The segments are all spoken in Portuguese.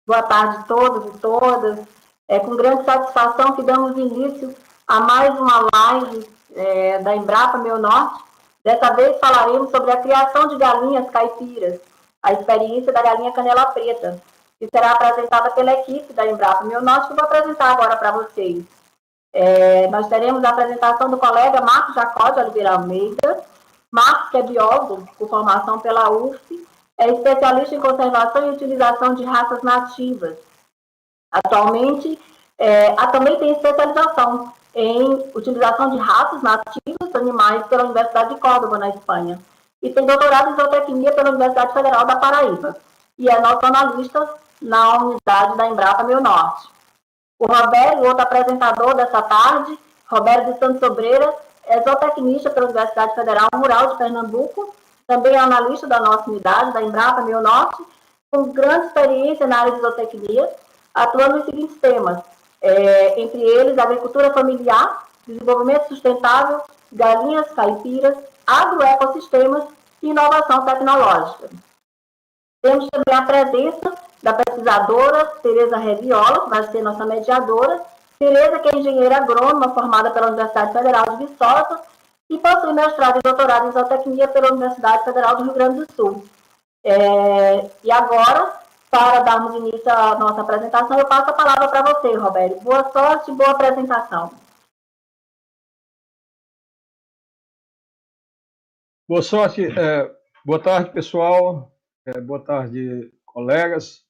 Boa tarde a todos e todas. É com grande satisfação que damos início a mais uma live da Embrapa Meu Norte. Dessa vez falaremos sobre a criação de galinhas caipiras, a experiência da galinha canela preta, que será apresentada pela equipe da Embrapa Meu Norte, que eu vou apresentar agora para vocês. Nós teremos a apresentação do colega Marcos Jacó de Oliveira Almeida. Marcos, que é biólogo por formação pela UF, é especialista em conservação e utilização de raças nativas. Atualmente, também tem especialização em utilização de raças nativas de animais pela Universidade de Córdoba, na Espanha. E tem doutorado em zootecnia pela Universidade Federal da Paraíba. E é nosso analista na unidade da Embrapa Meu Norte. O Roberto, outro apresentador dessa tarde, Roberto de Santos Sobreira, é zootecnista pela Universidade Federal Rural de Pernambuco, também é analista da nossa unidade, da Embrapa Meu Norte, com grande experiência na área de zootecnia, atuando nos seguintes temas, entre eles agricultura familiar, desenvolvimento sustentável, galinhas caipiras, agroecossistemas e inovação tecnológica. Temos também a presença da pesquisadora Tereza Reviola, que vai ser nossa mediadora. Tereza, que é engenheira agrônoma formada pela Universidade Federal de Viçosa e possui mestrado e doutorado em zootecnia pela Universidade Federal do Rio Grande do Sul. E agora, para darmos início à nossa apresentação, eu passo a palavra para você, Roberto. Boa sorte e boa apresentação. Boa sorte. Boa tarde, pessoal. Boa tarde, colegas.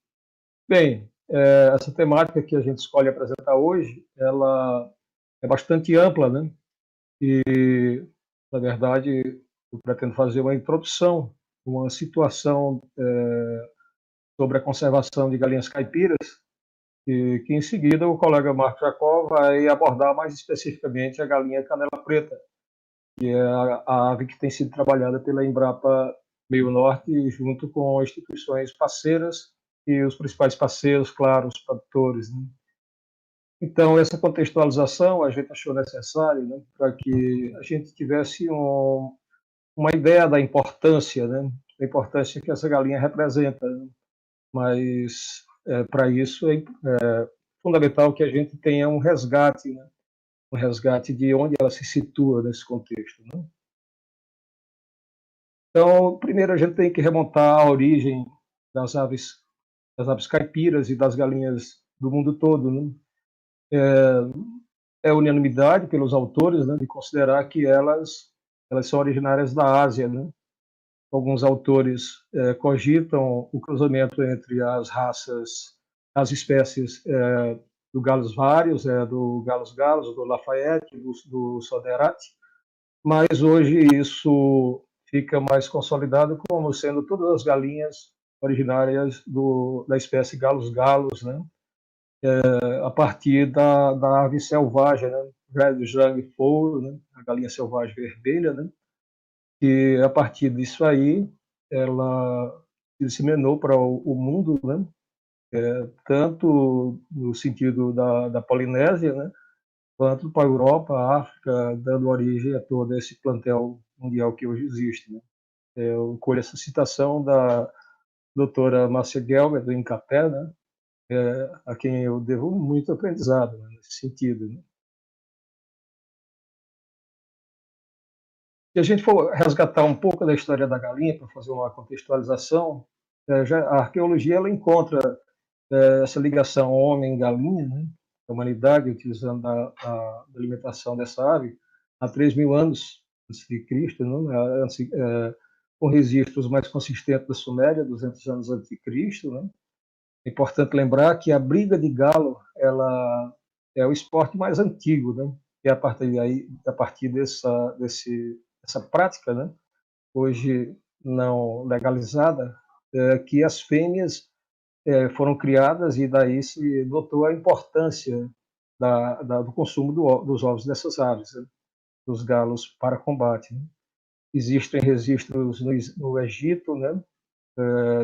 Bem, essa temática que a gente escolhe apresentar hoje, ela é bastante ampla, né? E, na verdade, eu pretendo fazer uma introdução, uma situação sobre a conservação de galinhas caipiras, e que em seguida o colega Marcos Jacó vai abordar mais especificamente a galinha canela preta, que é a ave que tem sido trabalhada pela Embrapa Meio Norte, junto com instituições parceiras e os principais parceiros, claro, os produtores, né? Então, essa contextualização a gente achou necessária, né, para que a gente tivesse uma ideia da importância, né, da importância que essa galinha representa, né? Mas, para isso, é fundamental que a gente tenha um resgate, né, um resgate de onde ela se situa nesse contexto, né? Então, primeiro a gente tem que remontar à origem das aves caipiras e das galinhas do mundo todo, né? É unanimidade pelos autores, né, de considerar que elas são originárias da Ásia, né? Alguns autores cogitam o cruzamento entre as espécies do Gallus varius, do Gallus gallus, do Lafayette, do Soderati, mas hoje isso fica mais consolidado como sendo todas as galinhas originárias da espécie Gallus gallus, né? A partir da ave selvagem, né? Red Young Fowl, né? A galinha selvagem vermelha, né? E a partir disso aí ela se disseminou para o mundo, né? Tanto no sentido da Polinésia, né? Quanto para a Europa, a África, dando origem a todo esse plantel mundial que hoje existe, né? Eu colho essa citação da doutora Márcia Gelber, do INCAPé, né? A quem eu devo muito aprendizado, né, nesse sentido, né? Se a gente for resgatar um pouco da história da galinha, para fazer uma contextualização, a arqueologia ela encontra essa ligação homem-galinha, né? A humanidade utilizando a alimentação dessa ave há 3.000 anos antes de Cristo, né? Com registros mais consistentes da Suméria, 200 anos antes de Cristo, né? É importante lembrar que a briga de galo ela é o esporte mais antigo, né? E a partir dessa prática, né? Hoje não legalizada, que as fêmeas foram criadas e daí se notou a importância do consumo dos ovos dessas aves, né? Dos galos para combate, né? Existem registros no Egito, né?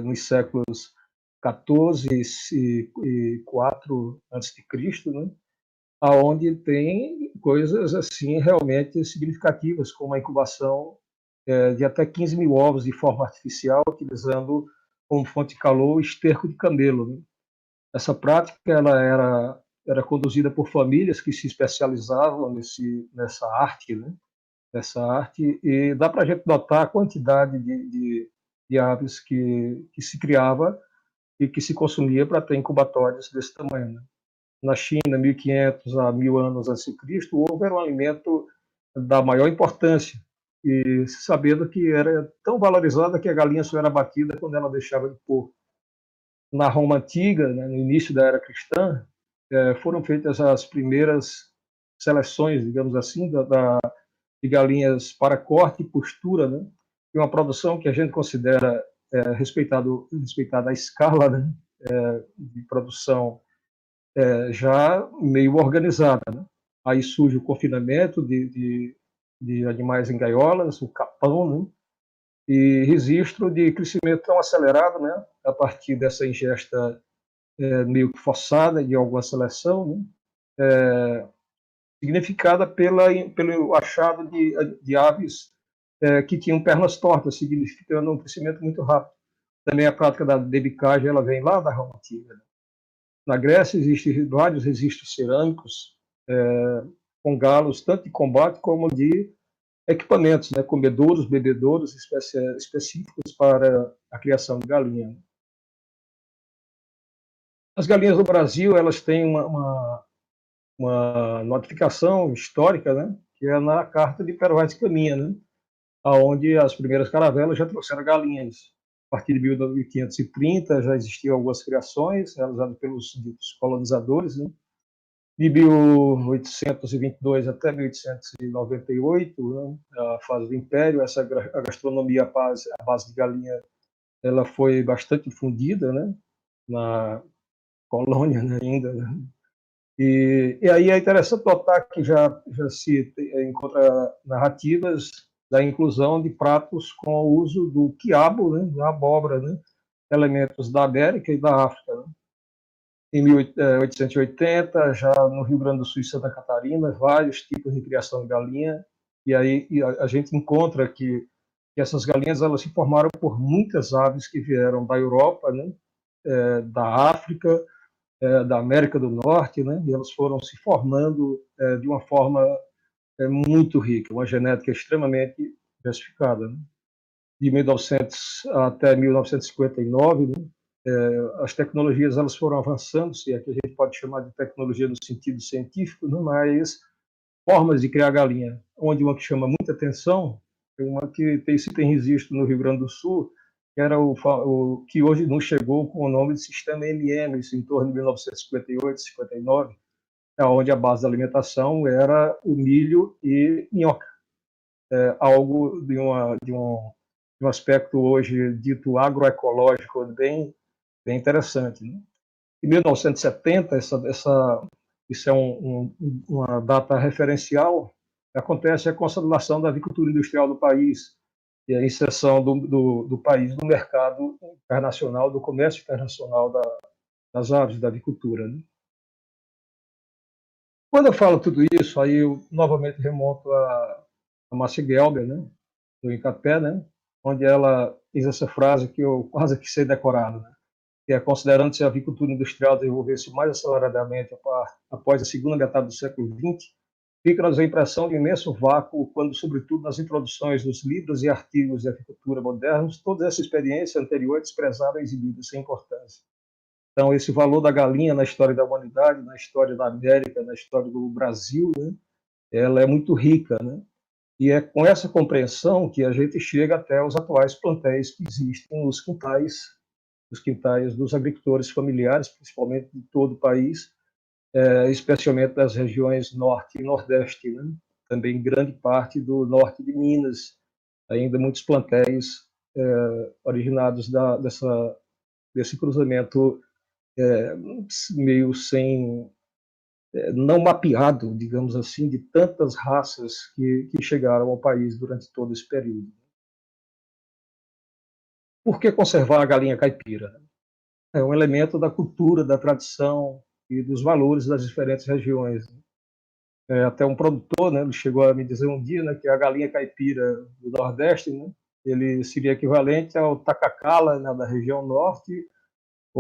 Nos séculos 14 e 4 antes de Cristo, né? Aonde tem coisas assim realmente significativas, como a incubação de até 15.000 ovos de forma artificial, utilizando como fonte de calor o esterco de camelo, né? Essa prática ela era conduzida por famílias que se especializavam nessa arte, né? Nessa arte, e dá para a gente notar a quantidade de aves que se criava e que se consumia para ter incubatórios desse tamanho, né? Na China, 1500 a 1000 anos antes de Cristo, houve um alimento da maior importância, e sabendo que era tão valorizada que a galinha só era batida quando ela deixava de pôr. Na Roma antiga, né, no início da era cristã, foram feitas as primeiras seleções, digamos assim, de galinhas para corte e postura, né? E uma produção que a gente considera respeitada a escala, né, de produção já meio organizada, né? Aí surge o confinamento de animais em gaiolas, o capão, né? E registro de crescimento tão acelerado, né? A partir dessa ingesta meio que forçada de alguma seleção, né? Significada pelo achado de aves que tinham pernas tortas, significando um crescimento muito rápido. Também a prática da debicagem ela vem lá da Roma antiga, né? Na Grécia existem vários registros cerâmicos com galos, tanto de combate como de equipamentos, né, comedouros, bebedouros específicos para a criação de galinha. As galinhas do Brasil elas têm uma notificação histórica, né, que é na Carta de Pervaz de Caminha, né, onde as primeiras caravelas já trouxeram galinhas. A partir de 1530 já existiam algumas criações realizadas pelos ditos colonizadores, né, de 1822 até 1898, né, a fase do Império, a gastronomia à base de galinha, ela foi bastante difundida, né, na colônia, né, ainda. Né? E aí é interessante notar que já se encontra narrativas da inclusão de pratos com o uso do quiabo, né, da abóbora, né, elementos da América e da África. Né? Em 1880, já no Rio Grande do Sul e Santa Catarina, vários tipos de criação de galinha, e aí a gente encontra que essas galinhas elas se formaram por muitas aves que vieram da Europa, né, da África, da América do Norte, né, e elas foram se formando de uma forma muito rica, uma genética extremamente diversificada. Né. De 1900 até 1959, né, as tecnologias elas foram avançando, se é que a gente pode chamar de tecnologia no sentido científico, né, mas formas de criar galinha, onde uma que chama muita atenção, é uma que se tem registro no Rio Grande do Sul, que era o que hoje nos chegou com o nome de sistema MM, isso em torno de 1958, 59, onde a base da alimentação era o milho e minhoca, algo de um aspecto hoje dito agroecológico bem interessante. Né? Em 1970, isso é uma data referencial, acontece a consolidação da avicultura industrial do país e a inserção do país no mercado internacional, do comércio internacional das aves, da avicultura. Né? Quando eu falo tudo isso, aí eu novamente remonto a Márcia Gelber, né, do Incapé, né, onde ela diz essa frase que eu quase que sei decorado, né, que é considerando-se a avicultura industrial desenvolver-se mais aceleradamente após a segunda metade do século XX, fica-nos a impressão de um imenso vácuo quando, sobretudo nas introduções dos livros e artigos de avicultura modernos, toda essa experiência anterior é desprezada e exibida sem importância. Então, esse valor da galinha na história da humanidade, na história da América, na história do Brasil, né, ela é muito rica, né? E é com essa compreensão que a gente chega até os atuais plantéis que existem nos quintais dos agricultores familiares, principalmente de todo o país, especialmente das regiões norte e nordeste, né? Também grande parte do norte de Minas, ainda muitos plantéis originados desse cruzamento meio sem não mapeado, digamos assim, de tantas raças que chegaram ao país durante todo esse período. Por que conservar a galinha caipira? É um elemento da cultura, da tradição e dos valores das diferentes regiões. Até um produtor, né, ele chegou a me dizer um dia, né, que a galinha caipira do Nordeste, né, ele seria equivalente ao tacacala, né, da região Norte,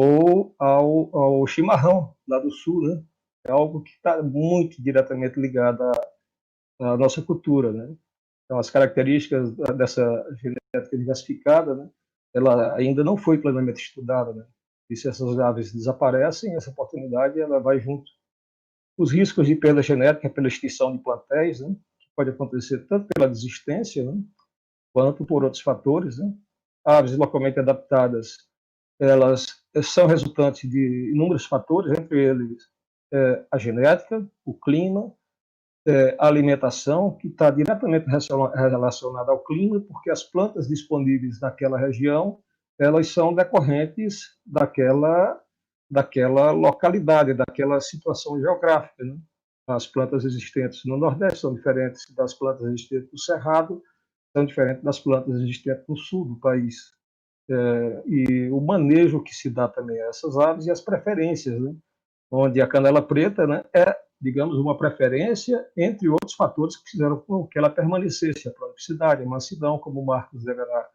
ou ao chimarrão, lá do sul, né? É algo que está muito diretamente ligado à nossa cultura, né? Então, as características dessa genética diversificada, né? Ela ainda não foi plenamente estudada, né? E se essas aves desaparecem, essa oportunidade ela vai junto. Os riscos de perda genética pela extinção de plantéis, né? Que pode acontecer tanto pela desistência, né? Quanto por outros fatores, né? Aves localmente adaptadas, elas são resultantes de inúmeros fatores, entre eles a genética, o clima, a alimentação, que está diretamente relacionada ao clima, porque as plantas disponíveis naquela região, elas são decorrentes daquela localidade, daquela situação geográfica, né? As plantas existentes no Nordeste são diferentes das plantas existentes no Cerrado, são diferentes das plantas existentes no sul do país. E o manejo que se dá também a essas aves e as preferências, né? Onde a canela preta, né, é, digamos, uma preferência entre outros fatores que fizeram com que ela permanecesse, a prolificidade, a mansidão, como o Marcos deverá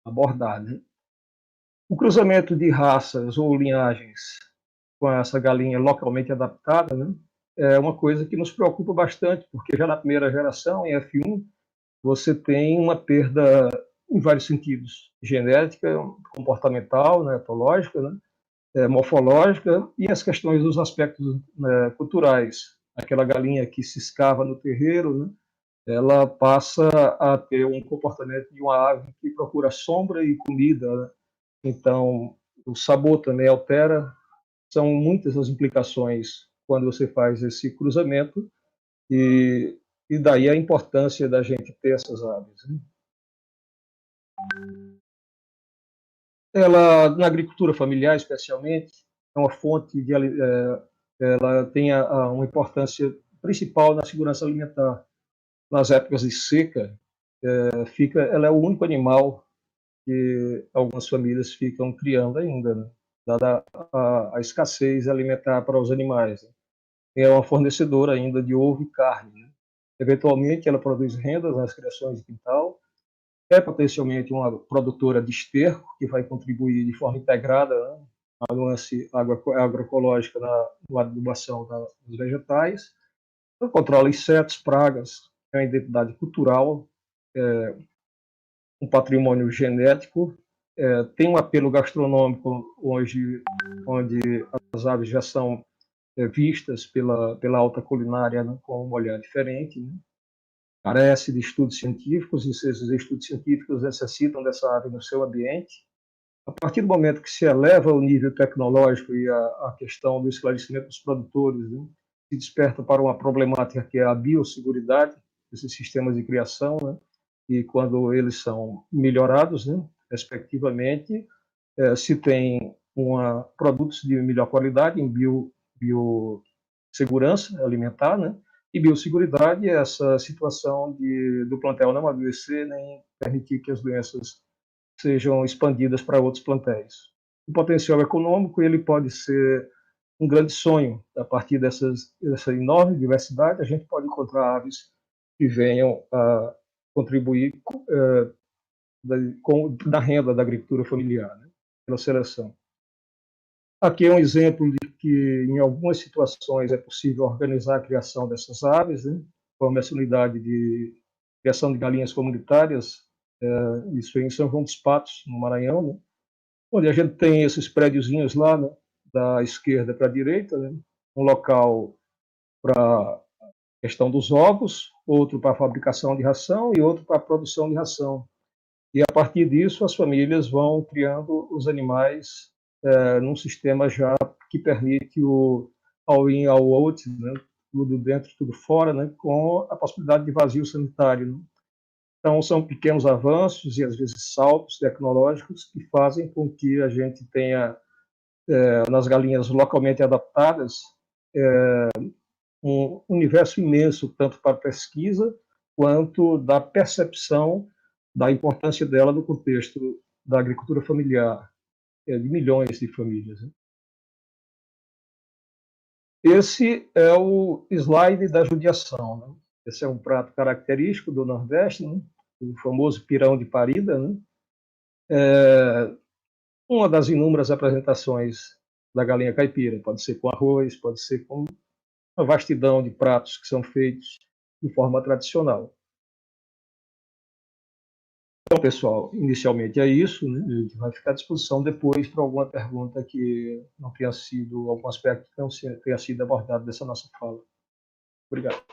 abordar. Né? O cruzamento de raças ou linhagens com essa galinha localmente adaptada, né, é uma coisa que nos preocupa bastante, porque já na primeira geração, em F1, você tem uma perda em vários sentidos, genética, comportamental, né, etológica, né, morfológica e as questões dos aspectos culturais. Aquela galinha que se escava no terreiro, né, ela passa a ter um comportamento de uma ave que procura sombra e comida. Né? Então, o sabor também altera. São muitas as implicações quando você faz esse cruzamento e daí a importância da gente ter essas aves. Né? Ela, na agricultura familiar, especialmente, é uma fonte de ela tem uma importância principal na segurança alimentar. Nas épocas de seca, ela é o único animal que algumas famílias ficam criando ainda, né? Dada a escassez alimentar para os animais. Né? É uma fornecedora ainda de ovo e carne. Né? Eventualmente, ela produz rendas nas criações de quintal, é potencialmente uma produtora de esterco, que vai contribuir de forma integrada, né, na nuance agroecológica na adubação dos vegetais, então, controla insetos, pragas, é uma identidade cultural, um patrimônio genético, tem um apelo gastronômico hoje, onde as aves já são vistas pela alta culinária, né, com um olhar diferente, né? Carece de estudos científicos, e esses estudos científicos necessitam dessa ave no seu ambiente. A partir do momento que se eleva o nível tecnológico e a questão do esclarecimento dos produtores, né, se desperta para uma problemática que é a biosseguridade desses sistemas de criação, né, e quando eles são melhorados, né, respectivamente, se tem produtos de melhor qualidade em biossegurança alimentar, né, e biosseguridade é essa situação do plantel não adoecer nem permitir que as doenças sejam expandidas para outros plantéis. O potencial econômico ele pode ser um grande sonho. A partir dessa enorme diversidade, a gente pode encontrar aves que venham a contribuir na renda da agricultura familiar, né, pela seleção. Aqui é um exemplo de que, em algumas situações, é possível organizar a criação dessas aves, né, como essa unidade de criação de galinhas comunitárias, isso em São João dos Patos, no Maranhão, né, onde a gente tem esses prédiozinhos lá, né, da esquerda para a direita, né, um local para a questão dos ovos, outro para a fabricação de ração e outro para a produção de ração. E, a partir disso, as famílias vão criando os animais num sistema já que permite o all-in, all-out, né? Tudo dentro, tudo fora, né? Com a possibilidade de vazio sanitário. Né? Então, são pequenos avanços e, às vezes, saltos tecnológicos que fazem com que a gente tenha, nas galinhas localmente adaptadas, um universo imenso, tanto para pesquisa, quanto da percepção da importância dela no contexto da agricultura familiar, de milhões de famílias. Né? Esse é o slide da judiação. Né? Esse é um prato característico do Nordeste, né? O famoso pirão de parida. Né? uma das inúmeras apresentações da galinha caipira. Pode ser com arroz, pode ser com uma vastidão de pratos que são feitos de forma tradicional. Então, pessoal, inicialmente é isso, né? A gente vai ficar à disposição depois para alguma pergunta que não tenha sido, algum aspecto que não tenha sido abordado dessa nossa fala. Obrigado.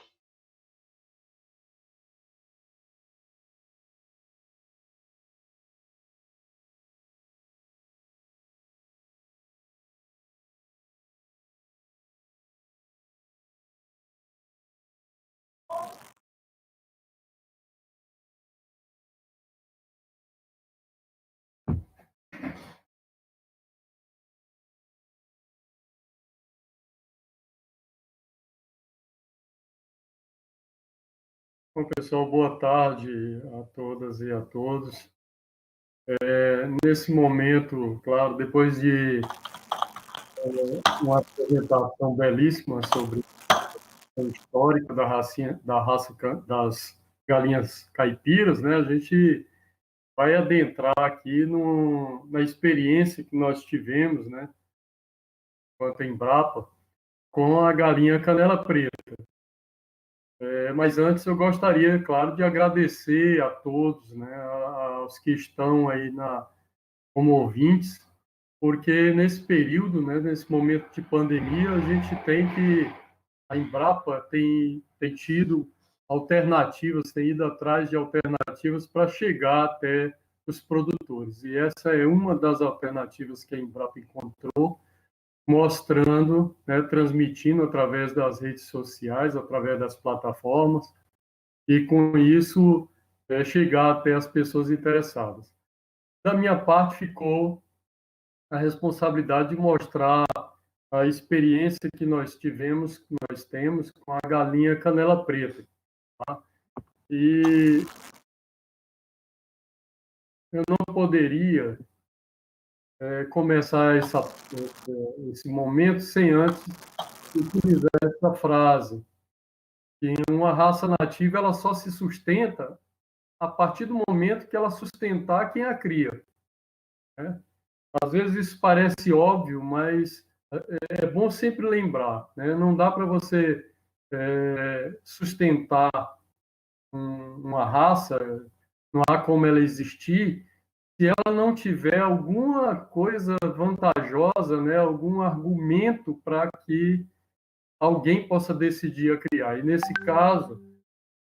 Bom, pessoal, boa tarde a todas e a todos. Nesse momento, claro, depois de uma apresentação belíssima sobre a história das galinhas caipiras, né, a gente vai adentrar aqui na experiência que nós tivemos, né, enquanto Embrapa, com a galinha canela preta. Mas antes eu gostaria, claro, de agradecer a todos, né, aos que estão aí como ouvintes, porque nesse período, né, nesse momento de pandemia, a Embrapa tem tido alternativas, tem ido atrás de alternativas para chegar até os produtores. E essa é uma das alternativas que a Embrapa encontrou, mostrando, né, transmitindo através das redes sociais, através das plataformas, e com isso chegar até as pessoas interessadas. Da minha parte, ficou a responsabilidade de mostrar a experiência que nós temos com a galinha canela preta. Tá? E eu não poderia começar esse momento sem antes utilizar essa frase, que uma raça nativa ela só se sustenta a partir do momento que ela sustentar quem a cria. Né? Às vezes isso parece óbvio, mas é bom sempre lembrar, né? Não dá para você sustentar uma raça, não há como ela existir, se ela não tiver alguma coisa vantajosa, né? Algum argumento para que alguém possa decidir a criar. E nesse caso,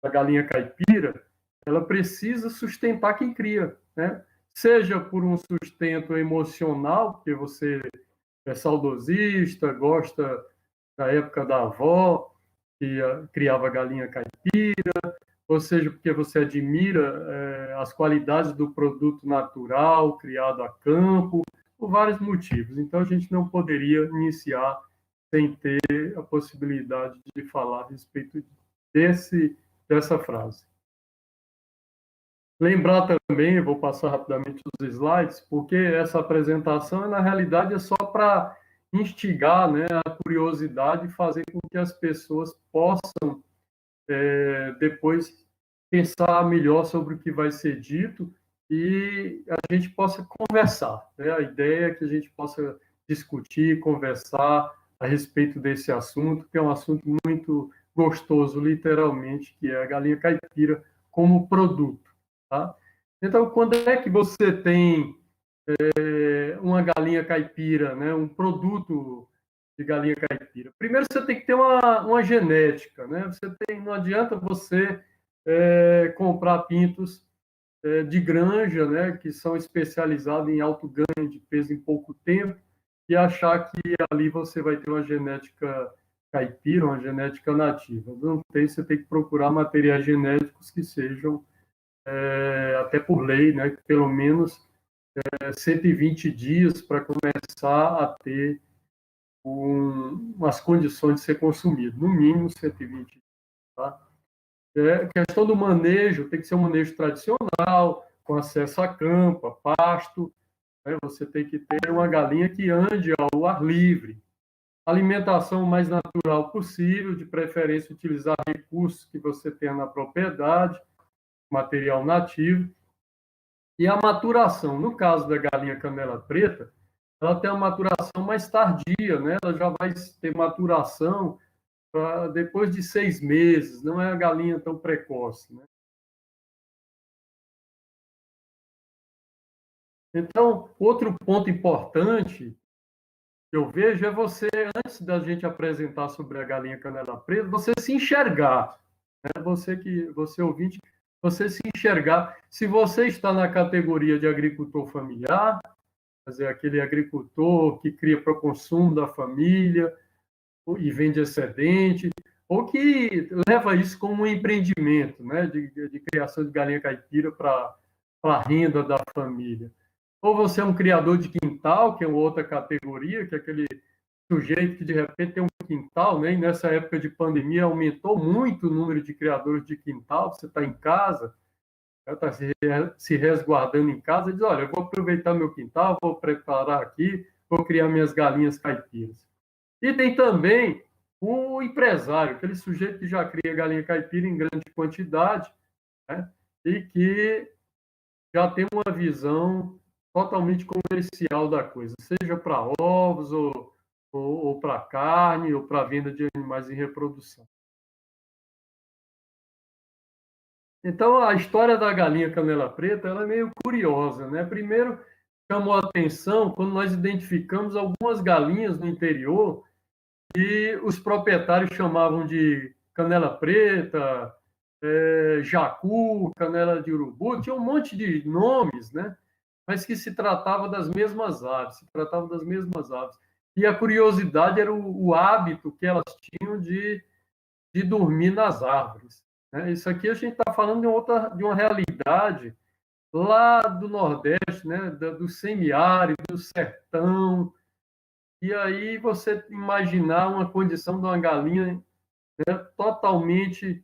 a galinha caipira, ela precisa sustentar quem cria, né? Seja por um sustento emocional, porque você é saudosista, gosta da época da avó, que criava galinha caipira, ou seja, porque você admira as qualidades do produto natural, criado a campo, por vários motivos. Então, a gente não poderia iniciar sem ter a possibilidade de falar a respeito dessa frase. Lembrar também, vou passar rapidamente os slides, porque essa apresentação, na realidade, é só para instigar, né, a curiosidade e fazer com que as pessoas possam depois pensar melhor sobre o que vai ser dito e a gente possa conversar. Né? A ideia é que a gente possa discutir, conversar a respeito desse assunto, que é um assunto muito gostoso, literalmente, que é a galinha caipira como produto. Tá? Então, quando é que você tem uma galinha caipira, né? Um produto de galinha caipira? Primeiro, você tem que ter uma genética. Né? Não adianta você comprar pintos de granja, né? Que são especializados em alto ganho de peso em pouco tempo, e achar que ali você vai ter uma genética caipira, uma genética nativa. Não tem, você tem que procurar materiais genéticos que sejam até por lei, né, pelo menos 120 dias para começar a ter umas condições de ser consumido, no mínimo 120 dias. Tá? Questão do manejo, tem que ser um manejo tradicional, com acesso a campo, a pasto, né? Você tem que ter uma galinha que ande ao ar livre. Alimentação o mais natural possível, de preferência utilizar recursos que você tenha na propriedade, material nativo, E a maturação, no caso da galinha canela preta, ela tem uma maturação mais tardia, né? Ela já vai ter maturação depois de 6 meses, não é a galinha tão precoce, né? Então, outro ponto importante que eu vejo é você, antes da gente apresentar sobre a galinha canela preta, você se enxergar, né? Você ouvinte, você se enxergar. Se você está na categoria de agricultor familiar, quer dizer, aquele agricultor que cria para o consumo da família e vende excedente, ou que leva isso como um empreendimento, né, de criação de galinha caipira para a renda da família. Ou você é um criador de quintal, que é uma outra categoria, que é aquele sujeito que de repente tem um quintal, né? E nessa época de pandemia aumentou muito o número de criadores de quintal. Você está em casa, está se resguardando em casa, e diz: olha, eu vou aproveitar meu quintal, vou preparar aqui, vou criar minhas galinhas caipiras. E tem também o empresário, aquele sujeito que já cria galinha caipira em grande quantidade, né? E que já tem uma visão totalmente comercial da coisa, seja para ovos, ou para carne, ou para venda de animais em reprodução. Então, a história da galinha canela preta ela é meio curiosa, né? Primeiro, chamou a atenção quando nós identificamos algumas galinhas no interior e os proprietários chamavam de canela preta, jacu, canela de urubu, tinha um monte de nomes, né? Mas que se tratava das mesmas aves, E a curiosidade era o hábito que elas tinham de dormir nas árvores, né? Isso aqui a gente está falando de uma realidade lá do Nordeste, né? Do semiárido, do sertão. E aí você imaginar uma condição de uma galinha, né, totalmente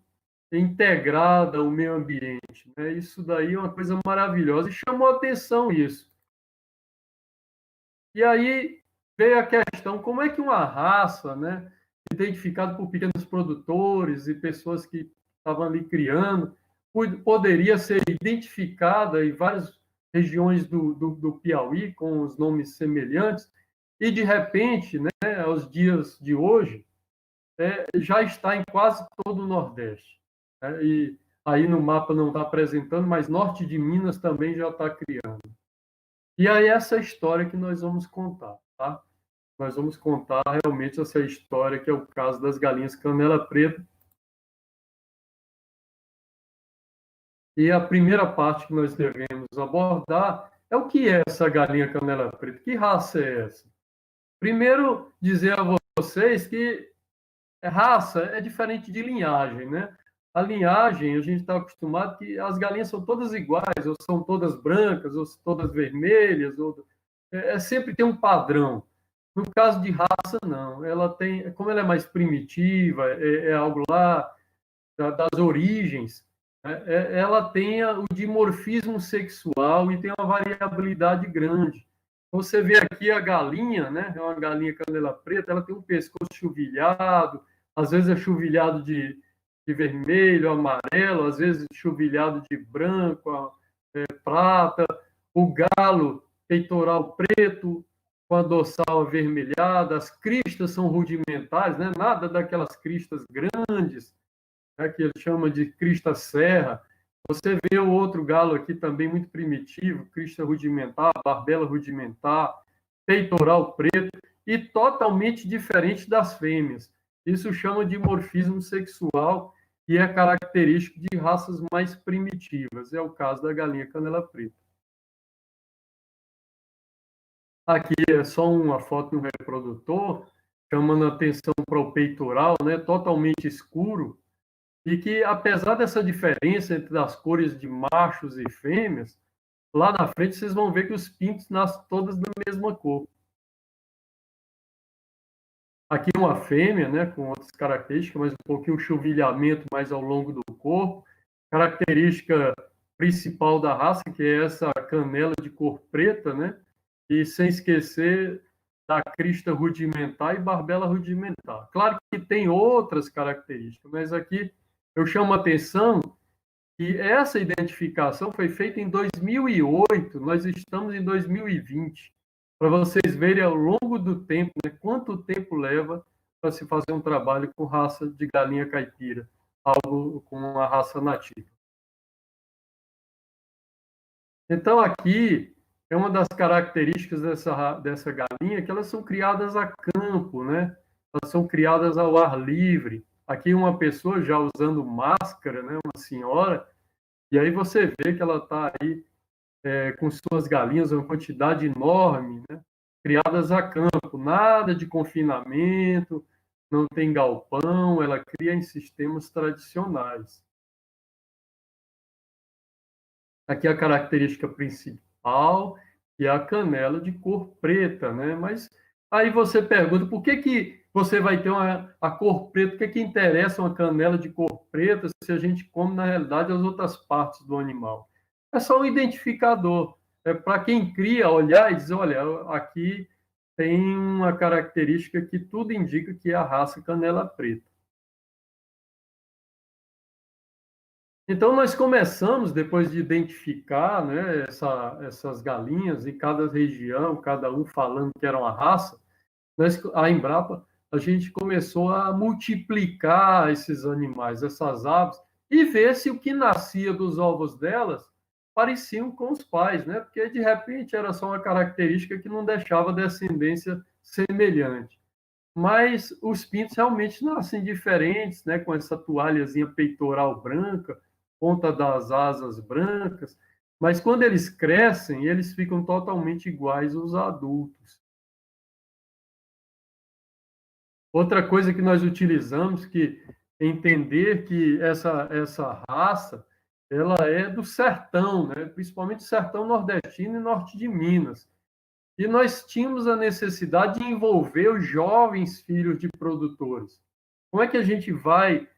integrada ao meio ambiente, né? Isso daí é uma coisa maravilhosa e chamou a atenção isso. E aí veio a questão, como é que uma raça, né, identificada por pequenos produtores e pessoas que estavam ali criando, poderia ser identificada em várias regiões do Piauí com os nomes semelhantes e, de repente, né, aos dias de hoje, já está em quase todo o Nordeste, né? E aí no mapa não está apresentando, mas norte de Minas também já está criando. E aí essa história que nós vamos contar, tá? Nós vamos contar realmente essa história que é o caso das galinhas canela preta. E a primeira parte que nós devemos abordar é o que é essa galinha canela preta? Que raça é essa? Primeiro, dizer a vocês que raça é diferente de linhagem, né? A linhagem, a gente está acostumado que as galinhas são todas iguais, ou são todas brancas, ou são todas vermelhas, sempre tem um padrão. No caso de raça, não. Ela tem, como ela é mais primitiva, é algo lá das origens, né? Ela tem o dimorfismo sexual e tem uma variabilidade grande. Você vê aqui a galinha, né? É uma galinha canela preta, ela tem um pescoço chuvilhado, às vezes é chuvilhado de vermelho, amarelo, às vezes chuvilhado de branco, prata. O galo peitoral preto, com a dorsal avermelhada, as cristas são rudimentares, né? Nada daquelas cristas grandes, né, que ele chama de crista serra. Você vê o outro galo aqui também muito primitivo, crista rudimentar, barbela rudimentar, peitoral preto, e totalmente diferente das fêmeas. Isso chama de morfismo sexual e é característico de raças mais primitivas. É o caso da galinha canela preta. Aqui é só uma foto de um reprodutor, chamando a atenção para o peitoral, né, totalmente escuro, e que, apesar dessa diferença entre as cores de machos e fêmeas, lá na frente vocês vão ver que os pintos nascem todas da mesma cor. Aqui uma fêmea, né, com outras características, mas um pouquinho chuvilhamento mais ao longo do corpo. Característica principal da raça, que é essa canela de cor preta, né, e sem esquecer da crista rudimentar e barbela rudimentar. Claro que tem outras características, mas aqui eu chamo a atenção E essa identificação foi feita em 2008, nós estamos em 2020, para vocês verem ao longo do tempo, né, quanto tempo leva para se fazer um trabalho com raça de galinha caipira, algo com uma raça nativa. Então, aqui é uma das características dessa galinha, que elas são criadas a campo, né? Elas são criadas ao ar livre. Aqui uma pessoa já usando máscara, né? Uma senhora, e aí você vê que ela está aí com suas galinhas, uma quantidade enorme, né? Criadas a campo, nada de confinamento, não tem galpão, ela cria em sistemas tradicionais. Aqui a característica principal, que é a canela de cor preta, né? Mas aí você pergunta, por que você vai ter a cor preta? Por que interessa uma canela de cor preta se a gente come, na realidade, as outras partes do animal? É só um identificador. É para quem cria olhar e dizer, olha, aqui tem uma característica que tudo indica que é a raça canela preta. Então, nós começamos, depois de identificar, né, essas galinhas em cada região, cada um falando que era uma raça, a Embrapa, a gente começou a multiplicar esses animais, essas aves, e ver se o que nascia dos ovos delas pareciam com os pais, né? Porque, de repente, era só uma característica que não deixava descendência semelhante. Mas os pintos realmente nascem diferentes, né? Com essa toalhazinha peitoral branca, ponta das asas brancas, mas quando eles crescem, eles ficam totalmente iguais aos adultos. Outra coisa que nós utilizamos, que entender que essa raça, ela é do sertão, né? Principalmente sertão nordestino e norte de Minas. E nós tínhamos a necessidade de envolver os jovens filhos de produtores. Como é que a gente vai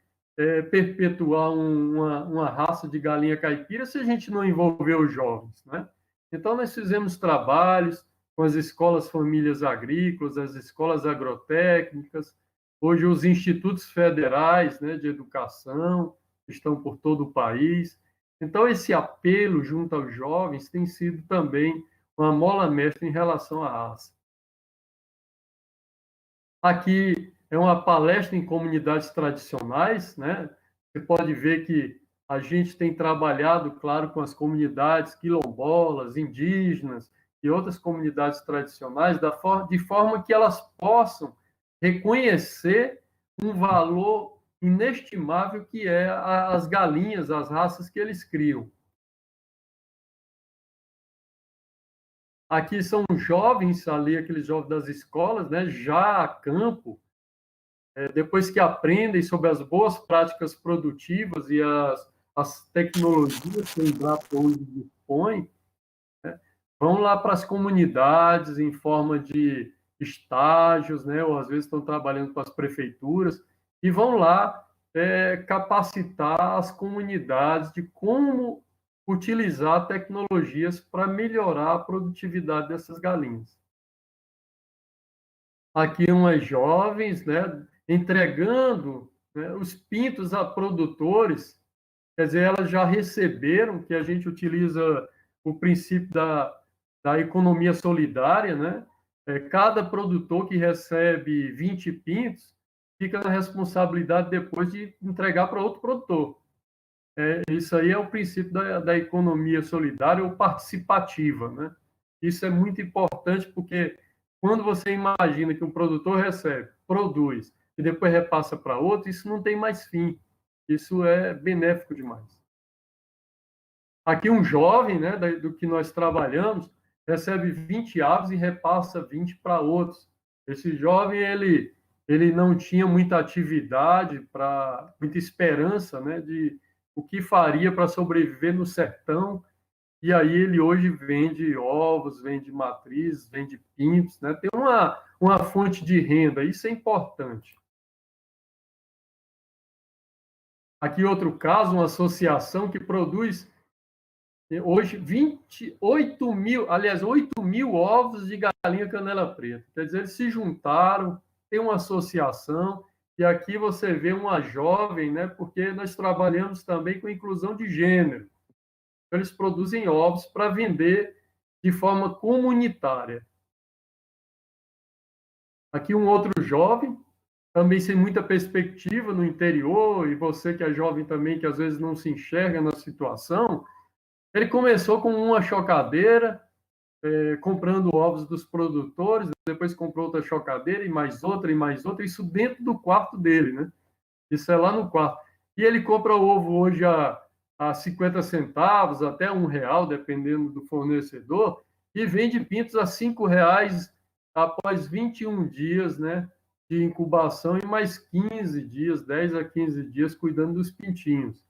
perpetuar uma raça de galinha caipira se a gente não envolver os jovens, né? Então, nós fizemos trabalhos com as escolas famílias agrícolas, as escolas agrotécnicas, hoje os institutos federais, né, de educação estão por todo o país. Então, esse apelo junto aos jovens tem sido também uma mola mestra em relação à raça. Aqui é uma palestra em comunidades tradicionais, né? Você pode ver que a gente tem trabalhado, claro, com as comunidades quilombolas, indígenas e outras comunidades tradicionais, de forma que elas possam reconhecer um valor inestimável que é as galinhas, as raças que eles criam. Aqui são jovens, ali aqueles jovens das escolas, né, já a campo, depois que aprendem sobre as boas práticas produtivas e as tecnologias que o Embrapa hoje dispõe, né, vão lá para as comunidades em forma de estágios, né, ou às vezes estão trabalhando com as prefeituras, e vão lá capacitar as comunidades de como utilizar tecnologias para melhorar a produtividade dessas galinhas. Aqui umas jovens, né, entregando, né, os pintos a produtores, quer dizer, elas já receberam, que a gente utiliza o princípio da economia solidária, né? Cada produtor que recebe 20 pintos fica na responsabilidade depois de entregar para outro produtor. Isso aí é o princípio da economia solidária ou participativa, né? Isso é muito importante porque quando você imagina que um produtor recebe, produz e depois repassa para outro, isso não tem mais fim. Isso é benéfico demais. Aqui um jovem, né, do que nós trabalhamos, recebe 20 aves e repassa 20 para outros. Esse jovem, ele não tinha muita atividade, muita esperança, né, de o que faria para sobreviver no sertão, e aí ele hoje vende ovos, vende matrizes, vende pintos, né? Tem uma fonte de renda, isso é importante. Aqui outro caso, uma associação que produz hoje 28 mil, aliás, 8 mil ovos de galinha canela preta. Quer dizer, eles se juntaram, tem uma associação, E aqui você vê uma jovem, né, porque nós trabalhamos também com inclusão de gênero. Eles produzem ovos para vender de forma comunitária. Aqui um outro jovem, também sem muita perspectiva no interior, e você que é jovem também, que às vezes não se enxerga na situação, ele começou com uma chocadeira, comprando ovos dos produtores, depois comprou outra chocadeira, e mais outra, isso dentro do quarto dele, né? Isso é lá no quarto. E ele compra o ovo hoje a 50 centavos, até R$ 1, dependendo do fornecedor, e vende pintos a R$ 5 após 21 dias, né, de incubação e mais 15 dias, 10 a 15 dias, cuidando dos pintinhos.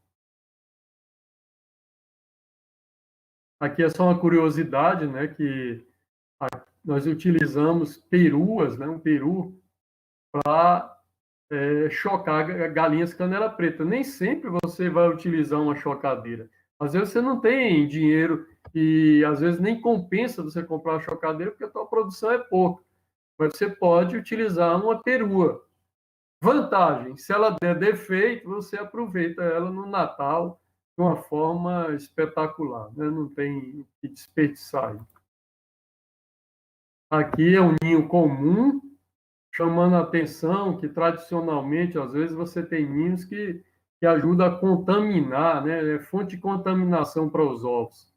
Aqui é só uma curiosidade, né, que nós utilizamos peruas, né, um peru, para chocar galinhas canela preta. Nem sempre você vai utilizar uma chocadeira. Às vezes você não tem dinheiro e às vezes nem compensa você comprar uma chocadeira porque a tua produção é pouca. Mas você pode utilizar uma perua. Vantagem, se ela der defeito, você aproveita ela no Natal de uma forma espetacular, né? Não tem que desperdiçar. Aqui é um ninho comum, chamando a atenção que, tradicionalmente, às vezes você tem ninhos que ajudam a contaminar, né? É fonte de contaminação para os ovos.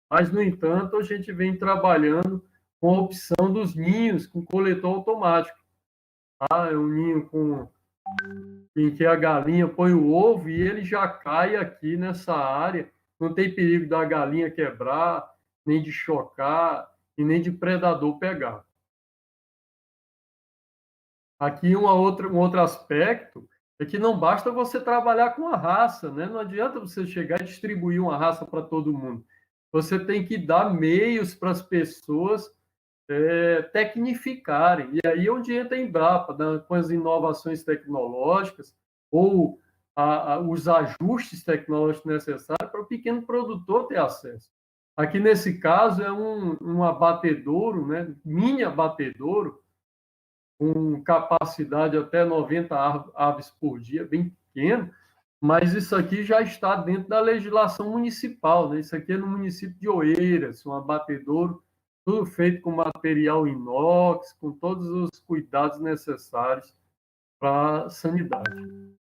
Mas, no entanto, a gente vem trabalhando com a opção dos ninhos com coletor automático. É um ninho em que a galinha põe o ovo e ele já cai aqui nessa área. Não tem perigo da galinha quebrar, nem de chocar e nem de predador pegar. Aqui um outro aspecto é que não basta você trabalhar com a raça, né? Não adianta você chegar e distribuir uma raça para todo mundo. Você tem que dar meios para as pessoas tecnificarem. E aí é onde entra a Embrapa, né, com as inovações tecnológicas ou os ajustes tecnológicos necessários para o pequeno produtor ter acesso. Aqui, nesse caso, é um abatedouro, né, mini abatedouro, com capacidade até 90 aves por dia, bem pequeno, mas isso aqui já está dentro da legislação municipal, né? Isso aqui é no município de Oeiras, um abatedouro, tudo feito com material inox, com todos os cuidados necessários para a sanidade.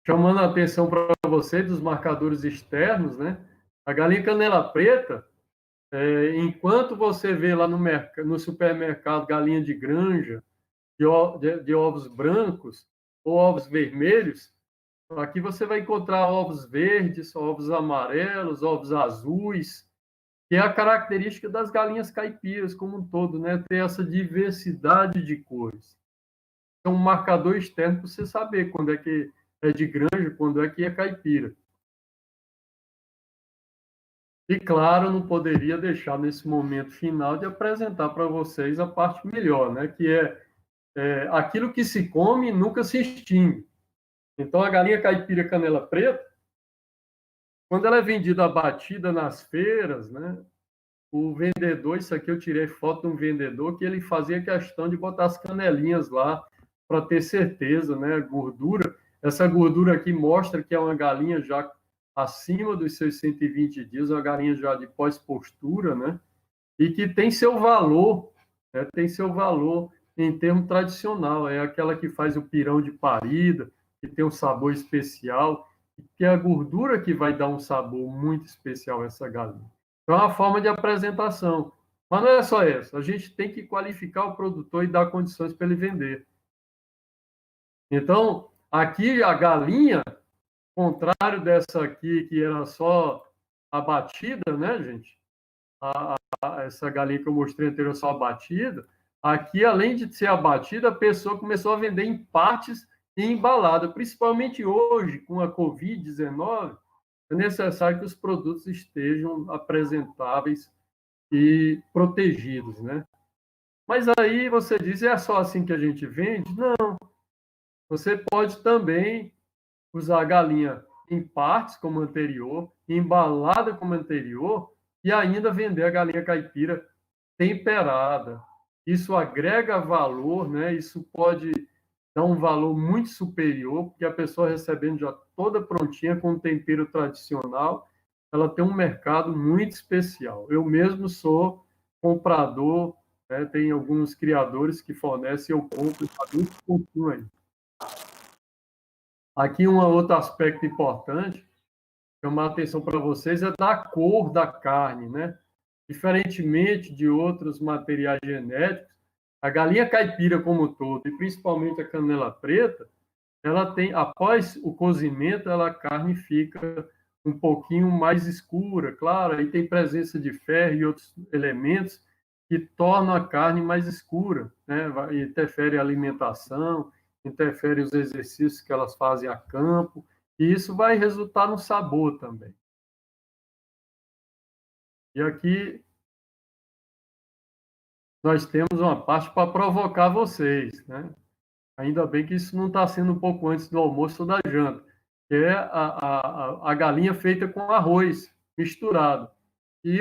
Chamando a atenção para você dos marcadores externos, né? A galinha canela preta, enquanto você vê lá no supermercado galinha de granja, de ovos brancos ou ovos vermelhos, aqui você vai encontrar ovos verdes, ovos amarelos, ovos azuis, que é a característica das galinhas caipiras como um todo, né? Ter essa diversidade de cores. É um marcador externo para você saber quando é que é de granja, quando é que é caipira. E, claro, não poderia deixar nesse momento final de apresentar para vocês a parte melhor, né? Que é aquilo que se come nunca se extingue. Então, a galinha caipira canela preta, quando ela é vendida abatida nas feiras, né? O vendedor, isso aqui eu tirei foto de um vendedor que ele fazia questão de botar as canelinhas lá para ter certeza, né? Gordura. Essa gordura aqui mostra que é uma galinha já acima dos seus 120 dias, uma galinha já de pós-postura, né? E que tem seu valor, né? Tem seu valor em termo tradicional. É aquela que faz o pirão de parida, que tem um sabor especial, que é a gordura que vai dar um sabor muito especial a essa galinha. Então, é uma forma de apresentação. Mas não é só essa. A gente tem que qualificar o produtor e dar condições para ele vender. Então, aqui a galinha, contrário dessa aqui, que era só abatida, né, gente? Essa galinha que eu mostrei anterior só abatida. Aqui, além de ser abatida, a pessoa começou a vender em partes e embalada. Principalmente hoje, com a Covid-19, é necessário que os produtos estejam apresentáveis e protegidos, né? Mas aí você diz, é só assim que a gente vende? Não. Você pode também usar a galinha em partes, como anterior, embalada como anterior, e ainda vender a galinha caipira temperada. Isso agrega valor, né? Isso pode dá um valor muito superior, porque a pessoa recebendo já toda prontinha, com tempero tradicional, ela tem um mercado muito especial. Eu mesmo sou comprador, né? Tem alguns criadores que fornecem, eu compro, está muito pouquinho aí. Aqui um outro aspecto importante, chamar a atenção para vocês, é da cor da carne, né? Diferentemente de outros materiais genéticos, a galinha caipira como um todo, e principalmente a canela preta, ela tem, após o cozimento, a carne fica um pouquinho mais escura, claro, aí tem presença de ferro e outros elementos que tornam a carne mais escura, né? Interfere a alimentação, interfere os exercícios que elas fazem a campo, e isso vai resultar no sabor também. E aqui nós temos uma parte para provocar vocês, né? Ainda bem que isso não está sendo um pouco antes do almoço ou da janta, que é a galinha feita com arroz misturado. E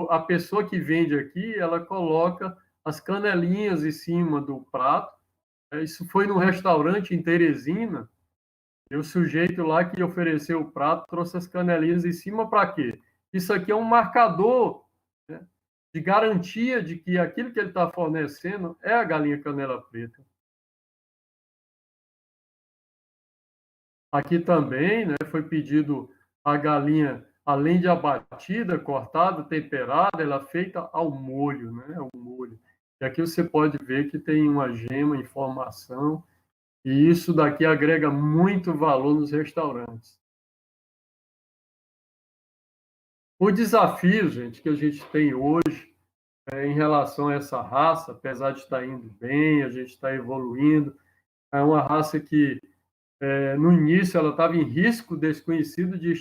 a pessoa que vende aqui, ela coloca as canelinhas em cima do prato. Isso foi no restaurante em Teresina, e o sujeito lá que ofereceu o prato trouxe as canelinhas em cima para quê? Isso aqui é um marcador, né, de garantia de que aquilo que ele está fornecendo é a galinha canela preta. Aqui também, né, foi pedido a galinha, além de abatida, cortada, temperada, ela é feita ao molho, né, ao molho. E aqui você pode ver que tem uma gema, informação, e isso daqui agrega muito valor nos restaurantes. O desafio, gente, que a gente tem hoje em relação a essa raça, apesar de estar indo bem, a gente está evoluindo, é uma raça que no início ela estava em risco desconhecido de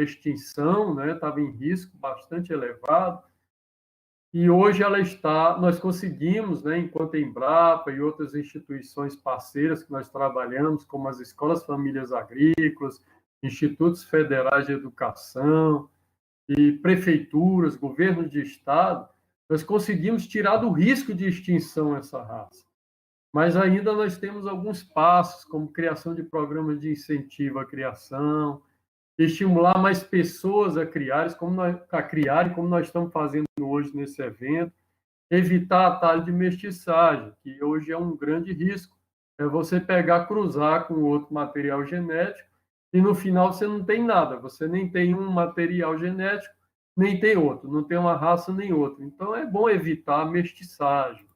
extinção, né? Estava em risco bastante elevado, e hoje nós conseguimos, né, enquanto a Embrapa e outras instituições parceiras que nós trabalhamos, como as escolas famílias agrícolas, institutos federais de educação e prefeituras, governos de estado, nós conseguimos tirar do risco de extinção essa raça. Mas ainda nós temos alguns passos, como criação de programas de incentivo à criação, estimular mais pessoas a criarem, como nós estamos fazendo hoje nesse evento, evitar atalho de mestiçagem, que hoje é um grande risco. É você pegar, cruzar com outro material genético, e no final você não tem nada, você nem tem um material genético, nem tem outro, não tem uma raça nem outra. Então é bom evitar a mestiçagem.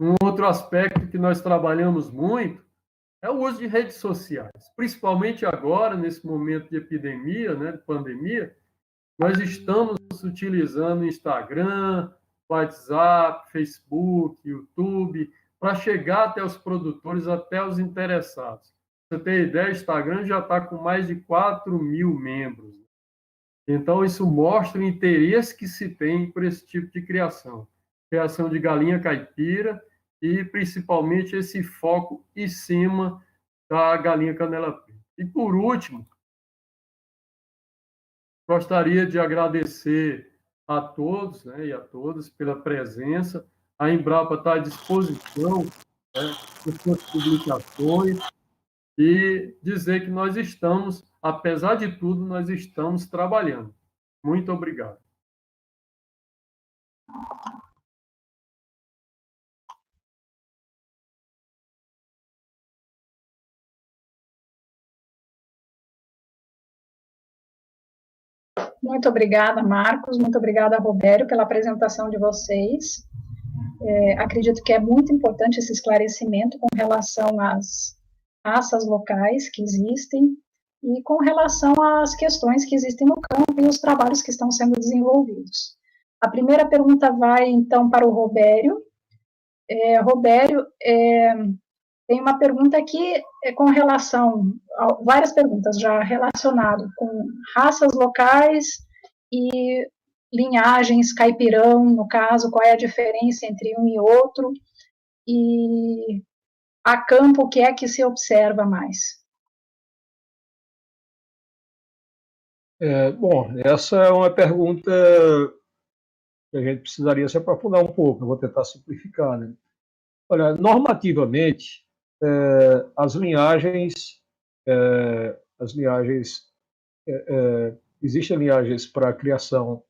Um outro aspecto que nós trabalhamos muito é o uso de redes sociais, principalmente agora, nesse momento de epidemia, né, de pandemia, nós estamos utilizando Instagram, WhatsApp, Facebook, YouTube, para chegar até os produtores, até os interessados. Pra você ter ideia, o Instagram já está com mais de 4.000 membros. Então, isso mostra o interesse que se tem por esse tipo de criação. Criação de galinha caipira, e principalmente esse foco em cima da galinha canela preta. E por último, gostaria de agradecer a todos, né, e a todas pela presença. A Embrapa está à disposição, né, de suas publicações, e dizer que nós estamos, apesar de tudo, nós estamos trabalhando. Muito obrigado. Muito obrigada, Marcos, muito obrigada, Robério, pela apresentação de vocês. Acredito que é muito importante esse esclarecimento com relação às raças locais que existem e com relação às questões que existem no campo e os trabalhos que estão sendo desenvolvidos. A primeira pergunta vai, então, para o Robério. Robério, tem uma aqui aqui com relação, várias perguntas já relacionadas com raças locais e linhagens, caipirão, no caso, qual é a diferença entre um e outro, e a campo, o que é que se observa mais? Bom, essa é uma pergunta que a gente precisaria se aprofundar um pouco, eu vou tentar simplificar, né? Olha, normativamente, as linhagens, existem linhagens para a criação,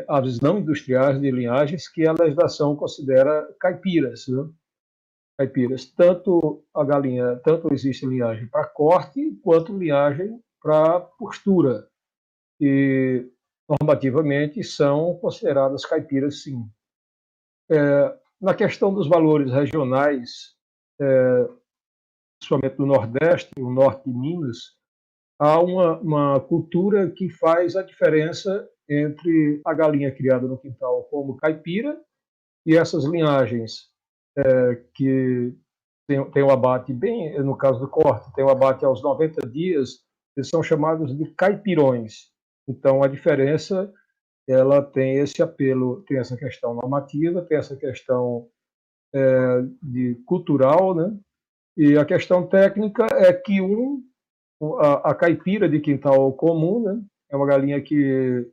aves não industriais de linhagens, que a legislação considera caipiras, né? Caipiras. Tanto existe linhagem para corte, quanto linhagem para postura. E normativamente são consideradas caipiras, sim. Na questão dos valores regionais, principalmente do Nordeste, o Norte de Minas, há uma cultura que faz a diferença entre a galinha criada no quintal como caipira e essas linhagens que tem um abate bem, no caso do corte, tem um abate aos 90 dias, eles são chamados de caipirões. Então, a diferença, ela tem esse apelo, tem essa questão normativa, tem essa questão de cultural, né? E a questão técnica é que a caipira de quintal comum, né? É uma galinha que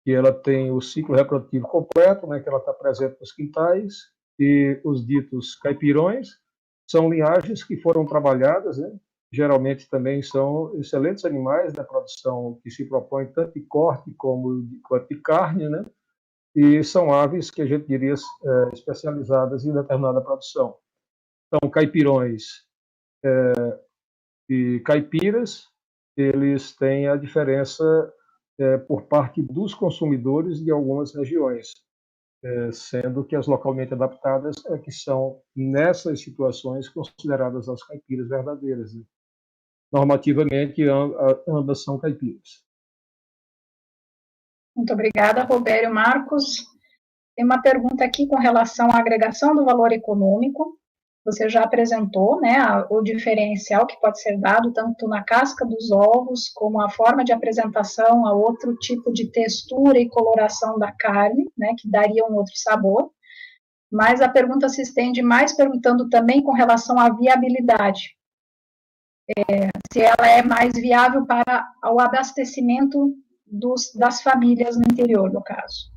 ela tem o ciclo reprodutivo completo, né? Que ela está presente nos quintais, e os ditos caipirões são linhagens que foram trabalhadas, né? Geralmente também são excelentes animais da produção que se propõe tanto de corte quanto de carne, né? E são aves que a gente diria especializadas em determinada produção. Então, caipirões e caipiras, eles têm a diferença por parte dos consumidores de algumas regiões, sendo que as localmente adaptadas é que são, nessas situações, consideradas as caipiras verdadeiras. Né? Normativamente, ambas são caipiras. Muito obrigada, Robério. Marcos, tem uma pergunta aqui com relação à agregação do valor econômico. Você já apresentou, né, o diferencial que pode ser dado tanto na casca dos ovos, como a forma de apresentação, a outro tipo de textura e coloração da carne, né, que daria um outro sabor. Mas a pergunta se estende mais perguntando também com relação à viabilidade. Se ela é mais viável para o abastecimento das famílias no interior, no caso.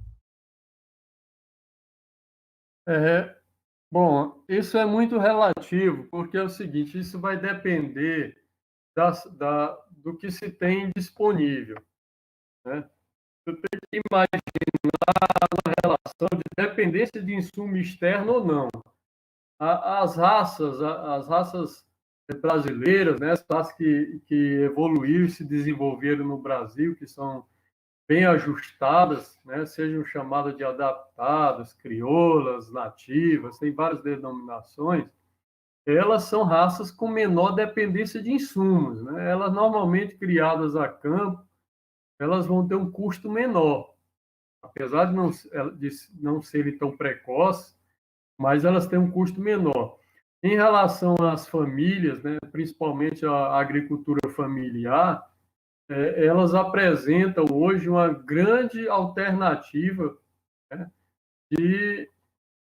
Bom, isso é muito relativo, porque é o seguinte, isso vai depender do que se tem disponível. Né? Você tem que imaginar uma relação de dependência de insumo externo ou não. As raças brasileiras, né, as raças que evoluíram e se desenvolveram no Brasil, que são bem ajustadas, né, sejam chamadas de adaptadas, crioulas, nativas, tem várias denominações, elas são raças com menor dependência de insumos. Né? Elas, normalmente, criadas a campo, elas vão ter um custo menor. Apesar de não serem tão precoces, mas elas têm um custo menor. Em relação às famílias, né, principalmente a agricultura familiar, elas apresentam hoje uma grande alternativa, né, de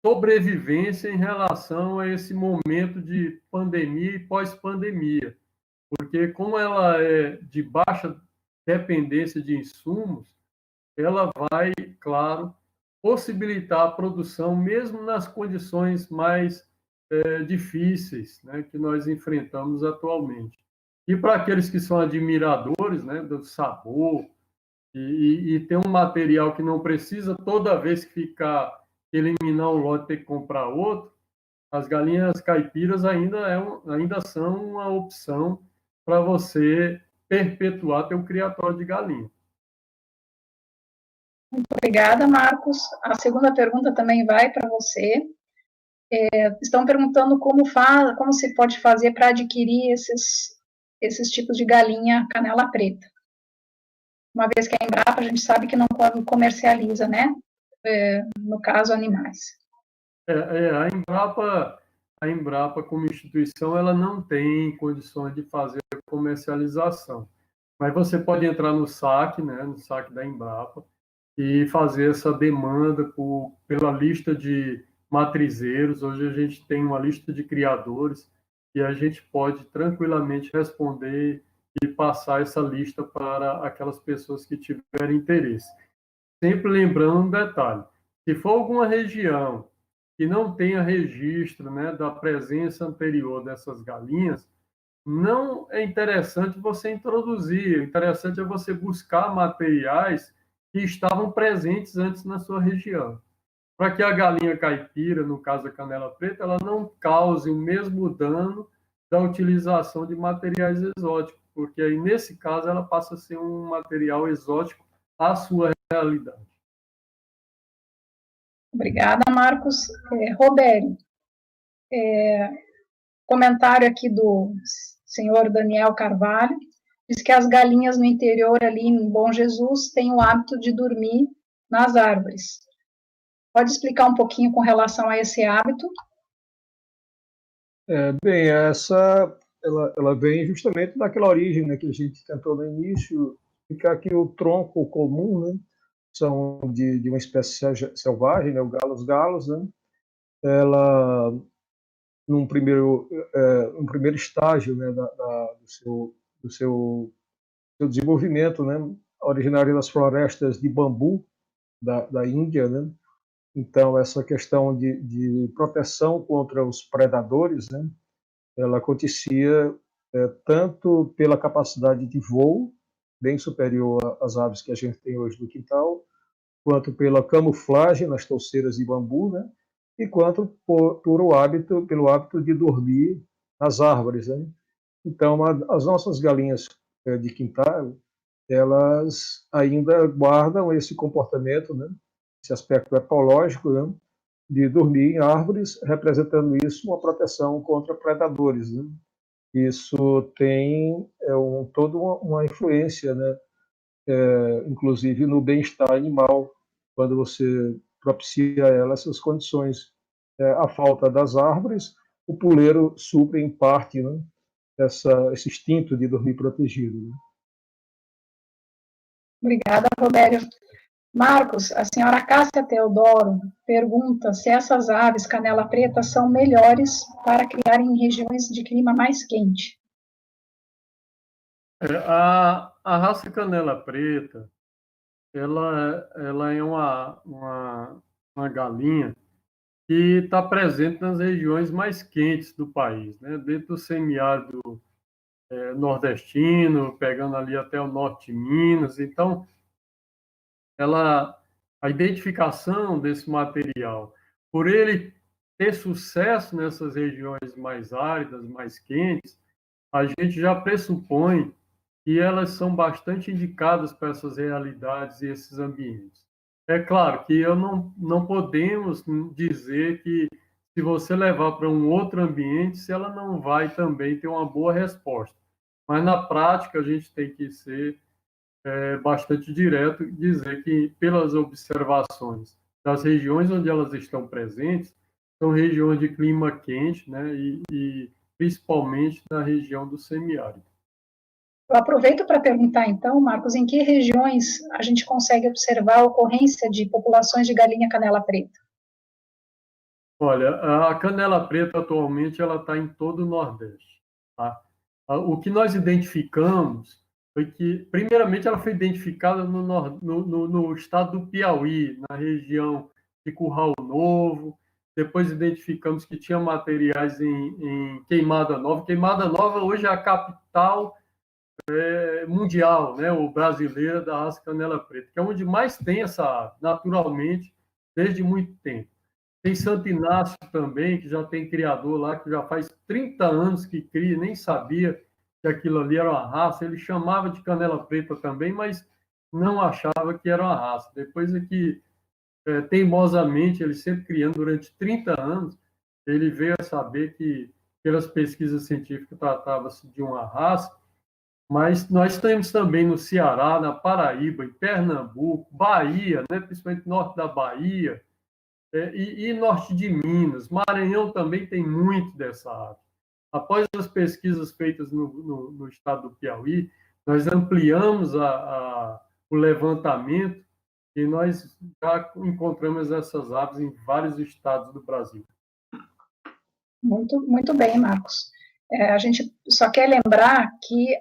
sobrevivência em relação a esse momento de pandemia e pós-pandemia. Porque, como ela é de baixa dependência de insumos, ela vai, claro, possibilitar a produção, mesmo nas condições mais difíceis, né, que nós enfrentamos atualmente. E para aqueles que são admiradores, né, do sabor, e tem um material que não precisa, toda vez que eliminar um lote, ter que comprar outro, as galinhas caipiras ainda são uma opção para você perpetuar teu criatório de galinha. Muito obrigada, Marcos. A segunda pergunta também vai para você. Estão perguntando como se pode fazer para adquirir esses tipos de galinha canela preta. Uma vez que a Embrapa, a gente sabe que não comercializa, né? No caso, animais. A Embrapa, como instituição, ela não tem condições de fazer comercialização. Mas você pode entrar no saque, né, no saque da Embrapa, e fazer essa demanda pela lista de matrizeiros. Hoje a gente tem uma lista de criadores e a gente pode tranquilamente responder e passar essa lista para aquelas pessoas que tiverem interesse. Sempre lembrando um detalhe: se for alguma região que não tenha registro, né, da presença anterior dessas galinhas, não é interessante você introduzir. O interessante é você buscar materiais que estavam presentes antes na sua região, para que a galinha caipira, no caso a canela preta, ela não cause o mesmo dano da utilização de materiais exóticos, porque aí, nesse caso, ela passa a ser um material exótico à sua realidade. Obrigada, Marcos. Robério, comentário aqui do senhor Daniel Carvalho, diz que as galinhas no interior, ali em Bom Jesus, têm o hábito de dormir nas árvores. Pode explicar um pouquinho com relação a esse hábito? Bem, ela vem justamente daquela origem, né, que a gente tentou no início, ficar que o tronco comum, né, são de uma espécie selvagem, né, os galos, né, ela, num primeiro estágio, né, do seu desenvolvimento, né, originário das florestas de bambu da Índia, né, então essa questão de proteção contra os predadores, né, ela acontecia tanto pela capacidade de voo, bem superior às aves que a gente tem hoje no quintal, quanto pela camuflagem nas touceiras de bambu, né? E quanto pelo hábito de dormir nas árvores, né? Então, as nossas galinhas de quintal, elas ainda guardam esse comportamento, né? Esse aspecto ecológico, né? De dormir em árvores, representando isso uma proteção contra predadores, né? Isso tem toda uma influência, né? Inclusive no bem-estar animal, quando você propicia a ela essas condições. A falta das árvores, o puleiro supre em parte, né? Esse instinto de dormir protegido. Né? Obrigada, Robério. Marcos, a senhora Cássia Teodoro pergunta se essas aves canela preta são melhores para criar em regiões de clima mais quente. A raça canela preta, ela é uma galinha que está presente nas regiões mais quentes do país, né? Dentro do semiárido nordestino, pegando ali até o norte de Minas. Então, a identificação desse material, por ele ter sucesso nessas regiões mais áridas, mais quentes, a gente já pressupõe que elas são bastante indicadas para essas realidades e esses ambientes. É claro que não podemos dizer que se você levar para um outro ambiente, se ela não vai também ter uma boa resposta. Mas na prática a gente tem que ser bastante direto e dizer que, pelas observações das regiões onde elas estão presentes, são regiões de clima quente, né, e principalmente na região do semiárido. Eu aproveito para perguntar, então, Marcos, em que regiões a gente consegue observar a ocorrência de populações de galinha canela preta? Olha, a canela preta atualmente ela está em todo o Nordeste. Tá? O que nós identificamos foi que, primeiramente, ela foi identificada no estado do Piauí, na região de Curral Novo. Depois identificamos que tinha materiais em Queimada Nova. Queimada Nova hoje é a capital mundial, né, ou brasileira da raça canela preta, que é onde mais tem essa ave, naturalmente, desde muito tempo. Tem Santo Inácio também, que já tem criador lá, que já faz 30 anos que cria, nem sabia que aquilo ali era uma raça. Ele chamava de canela preta também, mas não achava que era uma raça. Depois é que, teimosamente, ele sempre criando durante 30 anos, ele veio a saber que, pelas pesquisas científicas, tratava-se de uma raça. Mas nós temos também no Ceará, na Paraíba, em Pernambuco, Bahia, né, principalmente norte da Bahia, e norte de Minas. Maranhão também tem muito dessa ave. Após as pesquisas feitas no estado do Piauí, nós ampliamos o levantamento e nós já encontramos essas aves em vários estados do Brasil. Muito, muito bem, Marcos. A gente só quer lembrar que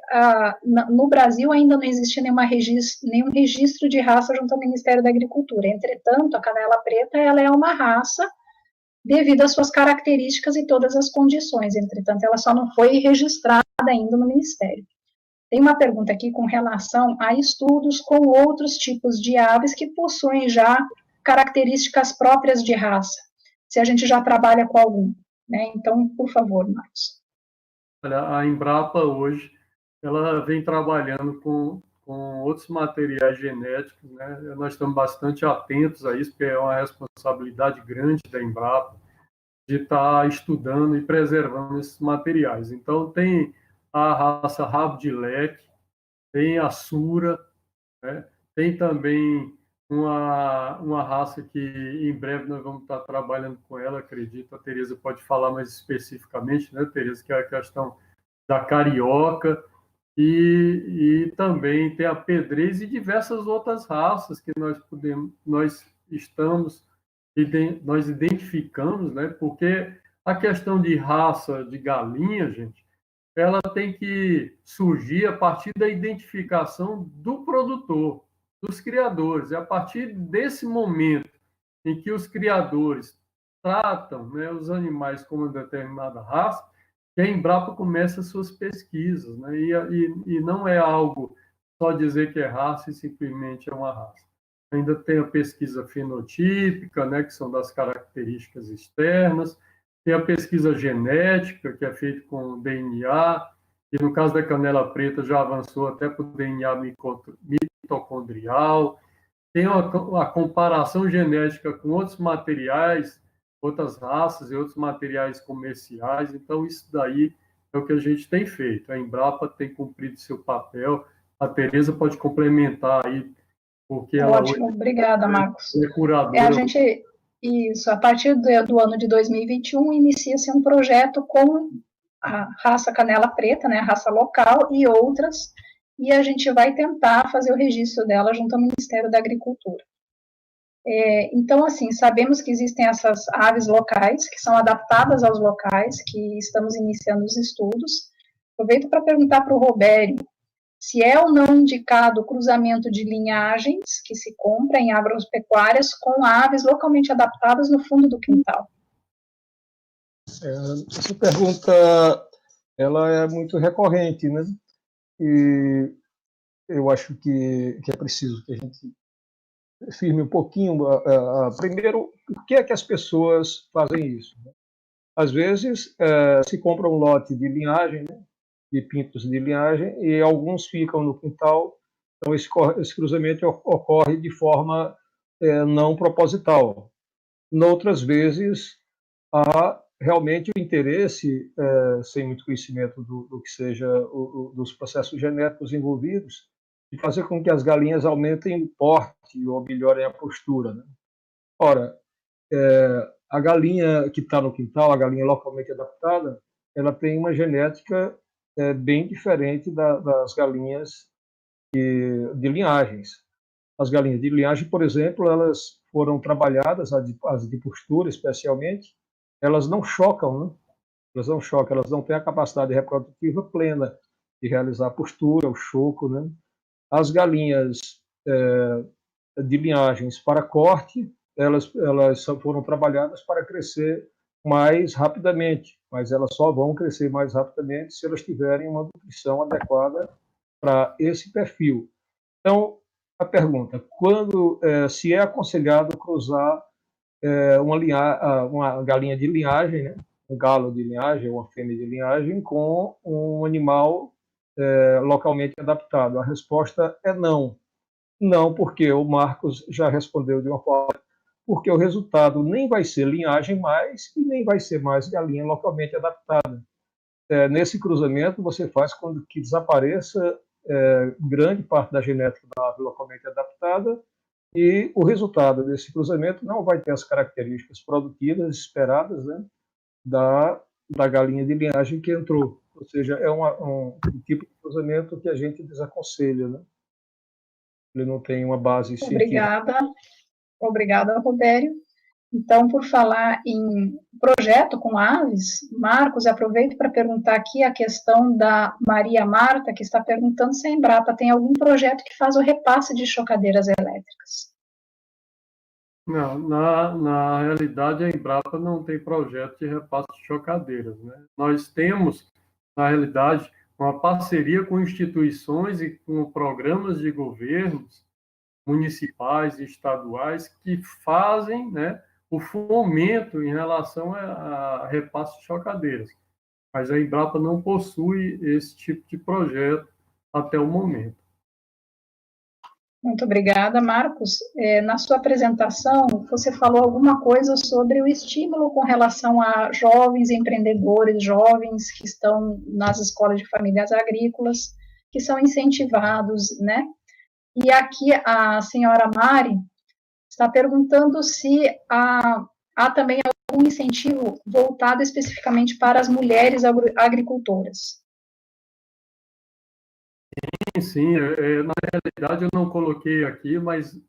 no Brasil ainda não existe nenhum registro de raça junto ao Ministério da Agricultura. Entretanto, a canela preta ela é uma raça devido às suas características e todas as condições. Entretanto, ela só não foi registrada ainda no Ministério. Tem uma pergunta aqui com relação a estudos com outros tipos de aves que possuem já características próprias de raça, se a gente já trabalha com algum, né? Então, por favor, Marcos. Olha, a Embrapa hoje, ela vem trabalhando com outros materiais genéticos, né? Nós estamos bastante atentos a isso, porque é uma responsabilidade grande da Embrapa de estar estudando e preservando esses materiais. Então, tem a raça rabo de leque, tem a sura, né? Tem também uma raça que em breve nós vamos estar trabalhando com ela, acredito. A Tereza pode falar mais especificamente, né, Tereza, que é a questão da carioca, e também tem a pedrez e diversas outras raças que nós identificamos, né? Porque a questão de raça de galinha, gente, ela tem que surgir a partir da identificação do produtor, dos criadores. É a partir desse momento em que os criadores tratam, né, os animais como uma determinada raça, que a Embrapa começa as suas pesquisas, né? E não é algo só dizer que é raça e simplesmente é uma raça. Ainda tem a pesquisa fenotípica, né, que são das características externas, tem a pesquisa genética, que é feita com DNA, e no caso da canela preta já avançou até para o DNA mitocondrial, tem a comparação genética com outros materiais, outras raças e outros materiais comerciais. Então, isso daí é o que a gente tem feito. A Embrapa tem cumprido seu papel. A Tereza pode complementar aí, porque ela Ótimo, obrigada, Marcos. é curadora. Isso, a partir do ano de 2021, inicia-se um projeto com a raça canela preta, né, a raça local, e outras, e a gente vai tentar fazer o registro dela junto ao Ministério da Agricultura. Então, assim, sabemos que existem essas aves locais, que são adaptadas aos locais, que estamos iniciando os estudos. Aproveito para perguntar para o Robério se é ou não indicado o cruzamento de linhagens que se compra em agropecuárias com aves localmente adaptadas no fundo do quintal. Essa pergunta, ela é muito recorrente, né? E eu acho que é preciso que a gente firme um pouquinho. Primeiro, por que é que as pessoas fazem isso? Às vezes, se compra um lote de linhagem, né, de pintos de linhagem, e alguns ficam no quintal. Então, esse cruzamento ocorre de forma não proposital. Noutras vezes, há realmente o interesse, sem muito conhecimento do que seja dos processos genéticos envolvidos, de fazer com que as galinhas aumentem o porte ou melhorem a postura, né? Ora, a galinha que está no quintal, a galinha localmente adaptada, ela tem uma genética bem diferente das galinhas de linhagens. As galinhas de linhagem, por exemplo, elas foram trabalhadas, as de postura especialmente, elas não chocam, né? Elas não chocam, elas não têm a capacidade reprodutiva plena de realizar a postura, o choco, né? As galinhas de linhagens para corte, elas foram trabalhadas para crescer mais rapidamente, mas elas só vão crescer mais rapidamente se elas tiverem uma nutrição adequada para esse perfil. Então, a pergunta, se é aconselhado cruzar uma galinha de linhagem, né, um galo de linhagem, uma fêmea de linhagem, com um animal localmente adaptado? A resposta é não. Não, porque o Marcos já respondeu de uma forma, porque o resultado nem vai ser linhagem mais e nem vai ser mais galinha localmente adaptada. Nesse cruzamento, você faz com que desapareça grande parte da genética da ave localmente adaptada, e o resultado desse cruzamento não vai ter as características produtivas esperadas, né, da galinha de linhagem que entrou. Ou seja, é um tipo de cruzamento que a gente desaconselha, né? Ele não tem uma base científica. Obrigada, Robério. Então, por falar em projeto com aves, Marcos, aproveito para perguntar aqui a questão da Maria Marta, que está perguntando se a Embrapa tem algum projeto que faz o repasse de chocadeiras elétricas. Não, na realidade, a Embrapa não tem projeto de repasse de chocadeiras, né? Nós temos, na realidade, uma parceria com instituições e com programas de governos municipais e estaduais que fazem, né, o fomento em relação a repasse de chocadeiras. Mas a Embrapa não possui esse tipo de projeto até o momento. Muito obrigada, Marcos. Na sua apresentação, você falou alguma coisa sobre o estímulo com relação a jovens empreendedores, jovens que estão nas escolas de famílias agrícolas, que são incentivados, né? E aqui a senhora Mari está perguntando se há também algum incentivo voltado especificamente para as mulheres agricultoras. Sim, na realidade eu não coloquei aqui, mas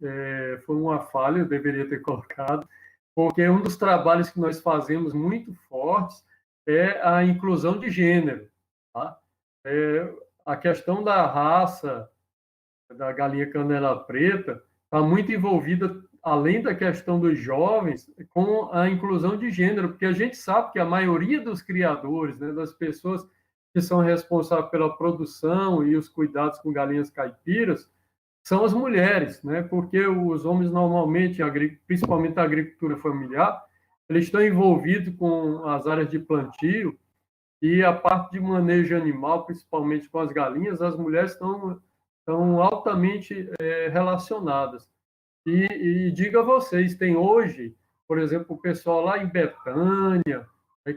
foi uma falha, eu deveria ter colocado, porque um dos trabalhos que nós fazemos muito fortes é a inclusão de gênero. Tá? A questão da raça da galinha canela preta está muito envolvida, além da questão dos jovens, com a inclusão de gênero, porque a gente sabe que a maioria dos criadores, né, das pessoas que são responsáveis pela produção e os cuidados com galinhas caipiras, são as mulheres, né? Porque os homens normalmente, principalmente a agricultura familiar, eles estão envolvidos com as áreas de plantio e a parte de manejo animal, principalmente com as galinhas, as mulheres estão altamente relacionadas. E digo a vocês, tem hoje, por exemplo, o pessoal lá em Betânia,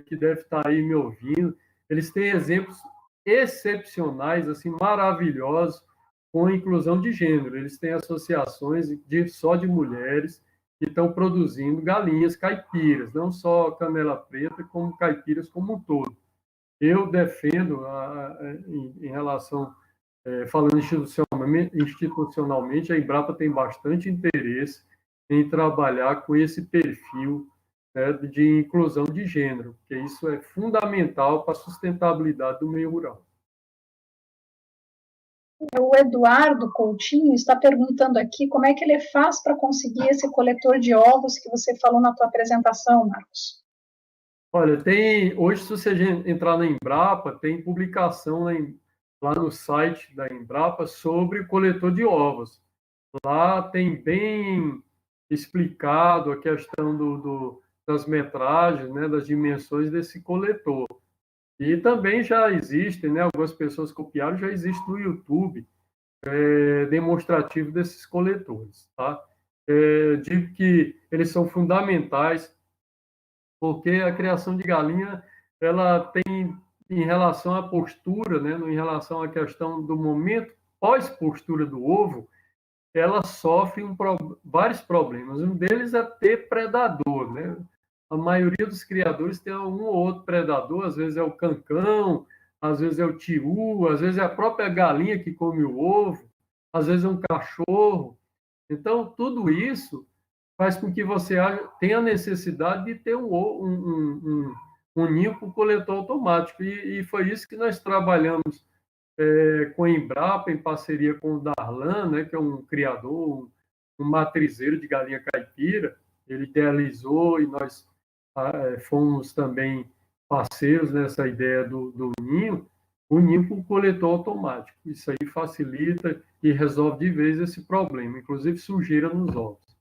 que deve estar aí me ouvindo, eles têm exemplos excepcionais, assim, maravilhosos, com a inclusão de gênero. Eles têm associações só de mulheres que estão produzindo galinhas caipiras, não só canela preta, como caipiras como um todo. Eu defendo, em relação, falando institucionalmente, a Embrapa tem bastante interesse em trabalhar com esse perfil, né, de inclusão de gênero, porque isso é fundamental para a sustentabilidade do meio rural. O Eduardo Coutinho está perguntando aqui como é que ele faz para conseguir esse coletor de ovos que você falou na tua apresentação, Marcos. Olha, hoje, se você entrar na Embrapa, tem publicação lá no site da Embrapa sobre o coletor de ovos. Lá tem bem explicado a questão das metragens, né, das dimensões desse coletor. E também já existem, né, algumas pessoas copiaram, já existe no YouTube demonstrativo desses coletores. Tá? Digo que eles são fundamentais porque a criação de galinha ela tem, em relação à postura, né, em relação à questão do momento pós-postura do ovo, ela sofre vários problemas. Um deles é ter predador, né? A maioria dos criadores tem um ou outro predador, às vezes é o cancão, às vezes é o tiu, às vezes é a própria galinha que come o ovo, às vezes é um cachorro. Então, tudo isso faz com que você tenha a necessidade de ter um ninho com coletor automático. E foi isso que nós trabalhamos com a Embrapa, em parceria com o Darlan, né, que é um criador, um matrizeiro de galinha caipira. Ele idealizou e nós fomos também parceiros nessa ideia do ninho, o ninho com coletor automático. Isso aí facilita e resolve de vez esse problema, inclusive sujeira nos ovos.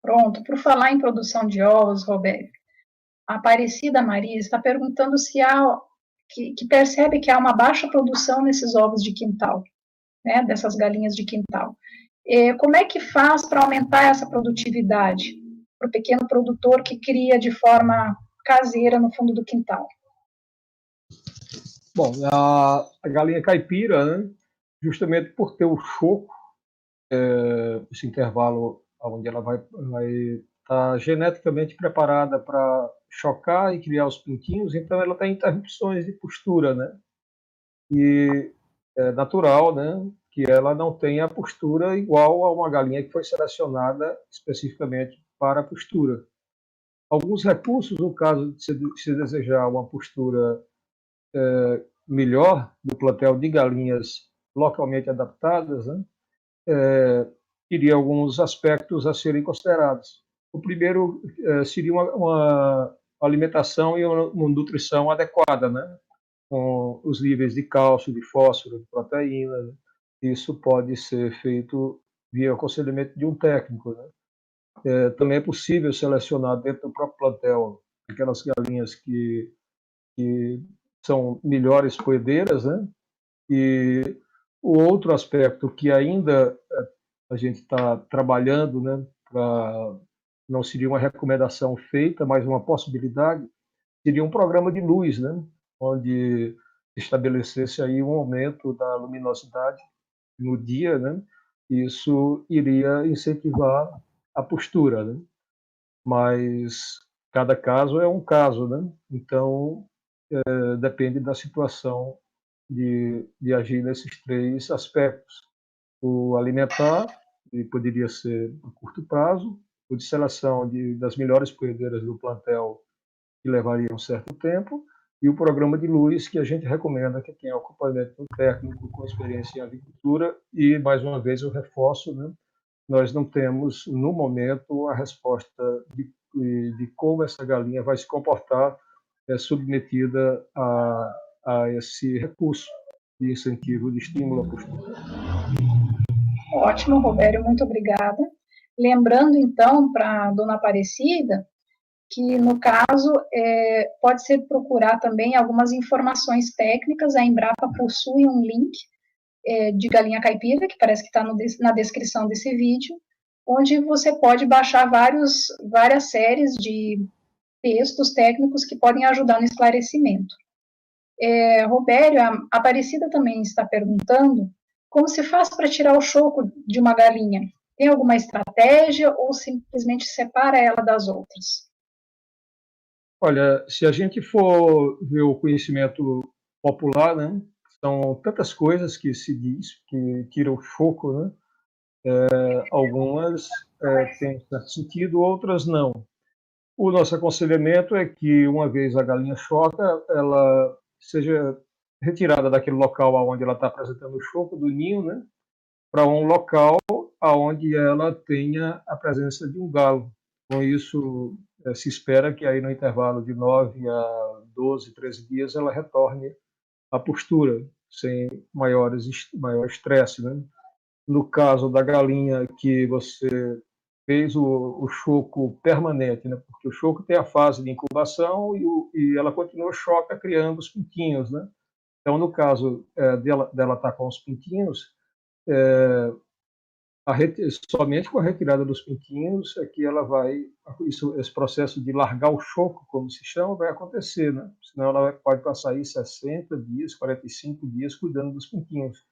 Pronto, por falar em produção de ovos, Roberto, a Aparecida Maria está perguntando se que percebe que há uma baixa produção nesses ovos de quintal, né, dessas galinhas de quintal. Como é que faz para aumentar essa produtividade para o pequeno produtor que cria de forma caseira no fundo do quintal? Bom, a galinha caipira, né, justamente por ter o choco, esse intervalo onde ela vai estar geneticamente preparada para chocar e criar os pintinhos, então ela tem interrupções de postura, né? E é natural, né, que ela não tenha a postura igual a uma galinha que foi selecionada especificamente para a postura. Alguns recursos, no caso de se desejar uma postura melhor do plantel de galinhas localmente adaptadas, né, teria alguns aspectos a serem considerados. O primeiro seria uma alimentação e uma nutrição adequada, né? Com os níveis de cálcio, de fósforo, de proteína. Né? Isso pode ser feito via aconselhamento de um técnico. Né? Também é possível selecionar dentro do próprio plantel aquelas galinhas que são melhores poedeiras, né? E o outro aspecto que ainda a gente está trabalhando, né, não seria uma recomendação feita, mas uma possibilidade, seria um programa de luz, né, onde estabelecesse aí um aumento da luminosidade no dia, né, isso iria incentivar a postura, né, mas cada caso é um caso, né, então depende da situação de agir nesses três aspectos. O alimentar, que poderia ser a curto prazo, o de seleção das melhores poedeiras do plantel, que levaria um certo tempo, e o programa de luz, que a gente recomenda que tenha acompanhamento de um técnico com experiência em agricultura, e, mais uma vez, eu reforço, né, nós não temos, no momento, a resposta de como essa galinha vai se comportar submetida a esse recurso de incentivo, de estímulo à postura. Ótimo, Robério, muito obrigada. Lembrando, então, para a dona Aparecida, que, no caso, pode ser procurar também algumas informações técnicas. A Embrapa possui um link de galinha caipira, que parece que está na descrição desse vídeo, onde você pode baixar várias séries de textos técnicos que podem ajudar no esclarecimento. Robério, a Aparecida também está perguntando como se faz para tirar o choco de uma galinha. Tem alguma estratégia ou simplesmente separa ela das outras? Olha, se a gente for ver o conhecimento popular, né, são tantas coisas que se diz que tiram o choco, né? Algumas têm certo sentido, outras não. O nosso aconselhamento é que, uma vez a galinha choca, ela seja retirada daquele local onde ela está apresentando o choco do ninho, né, para um local onde ela tenha a presença de um galo. Com isso, se espera que aí no intervalo de 9 a 12, 13 dias ela retorne à postura, sem maior estresse. Né? No caso da galinha que você fez o choco permanente, né? Porque o choco tem a fase de incubação e ela continua choca criando os pintinhos. Né? Então, no caso dela estar com os pintinhos, somente com a retirada dos pintinhos é que ela vai, esse processo de largar o choco, como se chama, vai acontecer, né? Senão ela pode passar aí 60 dias, 45 dias cuidando dos pintinhos.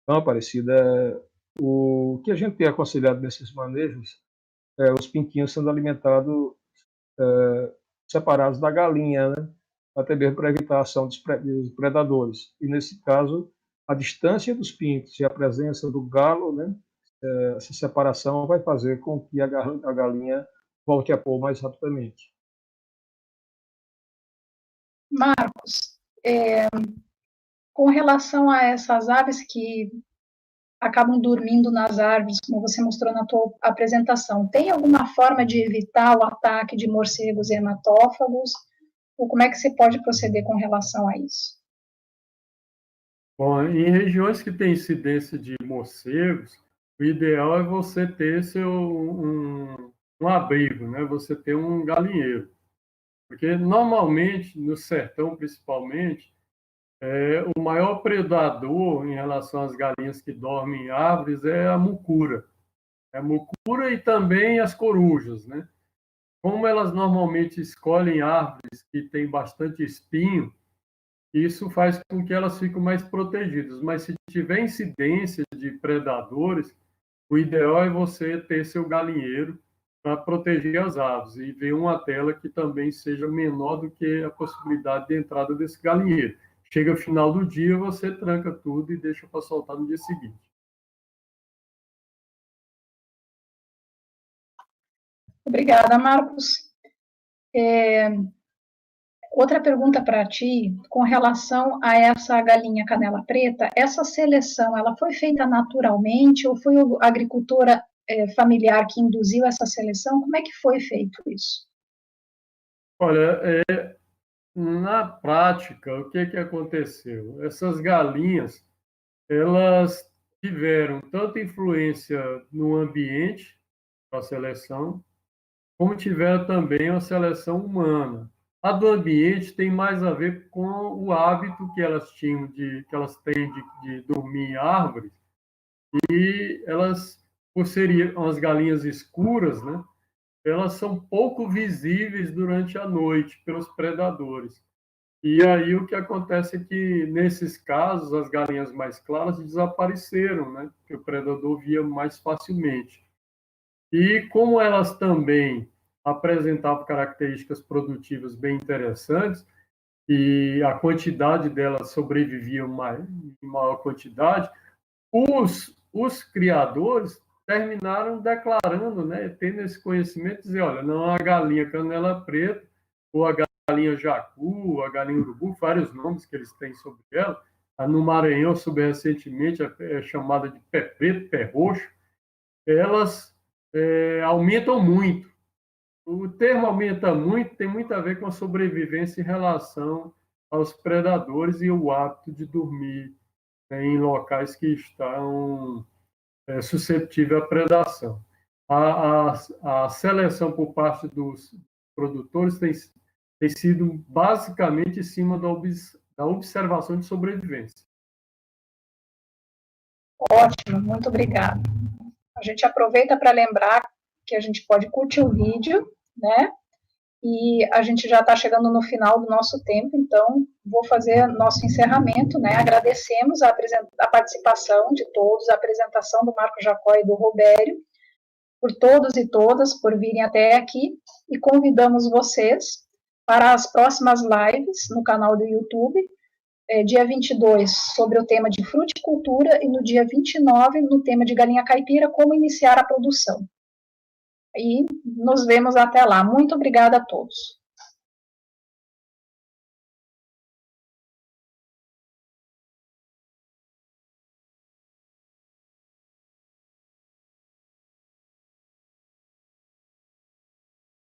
Então, Aparecida, o que a gente tem aconselhado nesses manejos é os pintinhos sendo alimentados separados da galinha, né? Até mesmo para evitar a ação dos predadores. E, nesse caso, a distância dos pintos e a presença do galo, né? Essa separação vai fazer com que a galinha volte a pôr mais rapidamente. Marcos, com relação a essas aves que acabam dormindo nas árvores, como você mostrou na tua apresentação, tem alguma forma de evitar o ataque de morcegos hematófagos? Ou como é que você pode proceder com relação a isso? Bom, em regiões que tem incidência de morcegos, o ideal é você ter um abrigo, né? Você ter um galinheiro. Porque, normalmente, no sertão, principalmente, o maior predador em relação às galinhas que dormem em árvores é a mucura. É a mucura e também as corujas, né? Como elas normalmente escolhem árvores que têm bastante espinho, isso faz com que elas fiquem mais protegidas. Mas se tiver incidência de predadores, o ideal é você ter seu galinheiro para proteger as aves e ver uma tela que também seja menor do que a possibilidade de entrada desse galinheiro. Chega ao final do dia, você tranca tudo e deixa para soltar no dia seguinte. Obrigada, Marcos. Outra pergunta para ti, com relação a essa galinha canela preta, essa seleção, ela foi feita naturalmente ou foi a agricultora familiar que induziu essa seleção? Como é que foi feito isso? Olha, na prática, o que aconteceu? Essas galinhas, elas tiveram tanta influência no ambiente da seleção, como tiveram também a seleção humana. A do ambiente tem mais a ver com o hábito que elas tinham que elas têm de dormir em árvores, e elas, por serem umas galinhas escuras, né, elas são pouco visíveis durante a noite pelos predadores. E aí o que acontece é que, nesses casos, as galinhas mais claras desapareceram, né, que o predador via mais facilmente. E como elas também apresentavam características produtivas bem interessantes, e a quantidade delas sobrevivia em maior quantidade, os criadores terminaram declarando, né, tendo esse conhecimento, dizer, olha, não a galinha canela preta, ou a galinha jacu, a galinha urubu, vários nomes que eles têm sobre ela. No Maranhão, soube recentemente, é chamada de pé preto, pé roxo. Elas aumentam muito. O termo aumenta muito tem muito a ver com a sobrevivência em relação aos predadores e o hábito de dormir, né, em locais que estão suscetíveis à predação. A seleção por parte dos produtores tem sido basicamente em cima da observação de sobrevivência. Ótimo, muito obrigada. A gente aproveita para lembrar que a gente pode curtir o vídeo, né? E a gente já está chegando no final do nosso tempo, então vou fazer nosso encerramento, né? Agradecemos a participação de todos, a apresentação do Marco Jacó e do Robério, por todos e todas por virem até aqui, e convidamos vocês para as próximas lives no canal do YouTube, dia 22 sobre o tema de fruticultura e no dia 29 no tema de galinha caipira, como iniciar a produção. E nos vemos até lá. Muito obrigada a todos.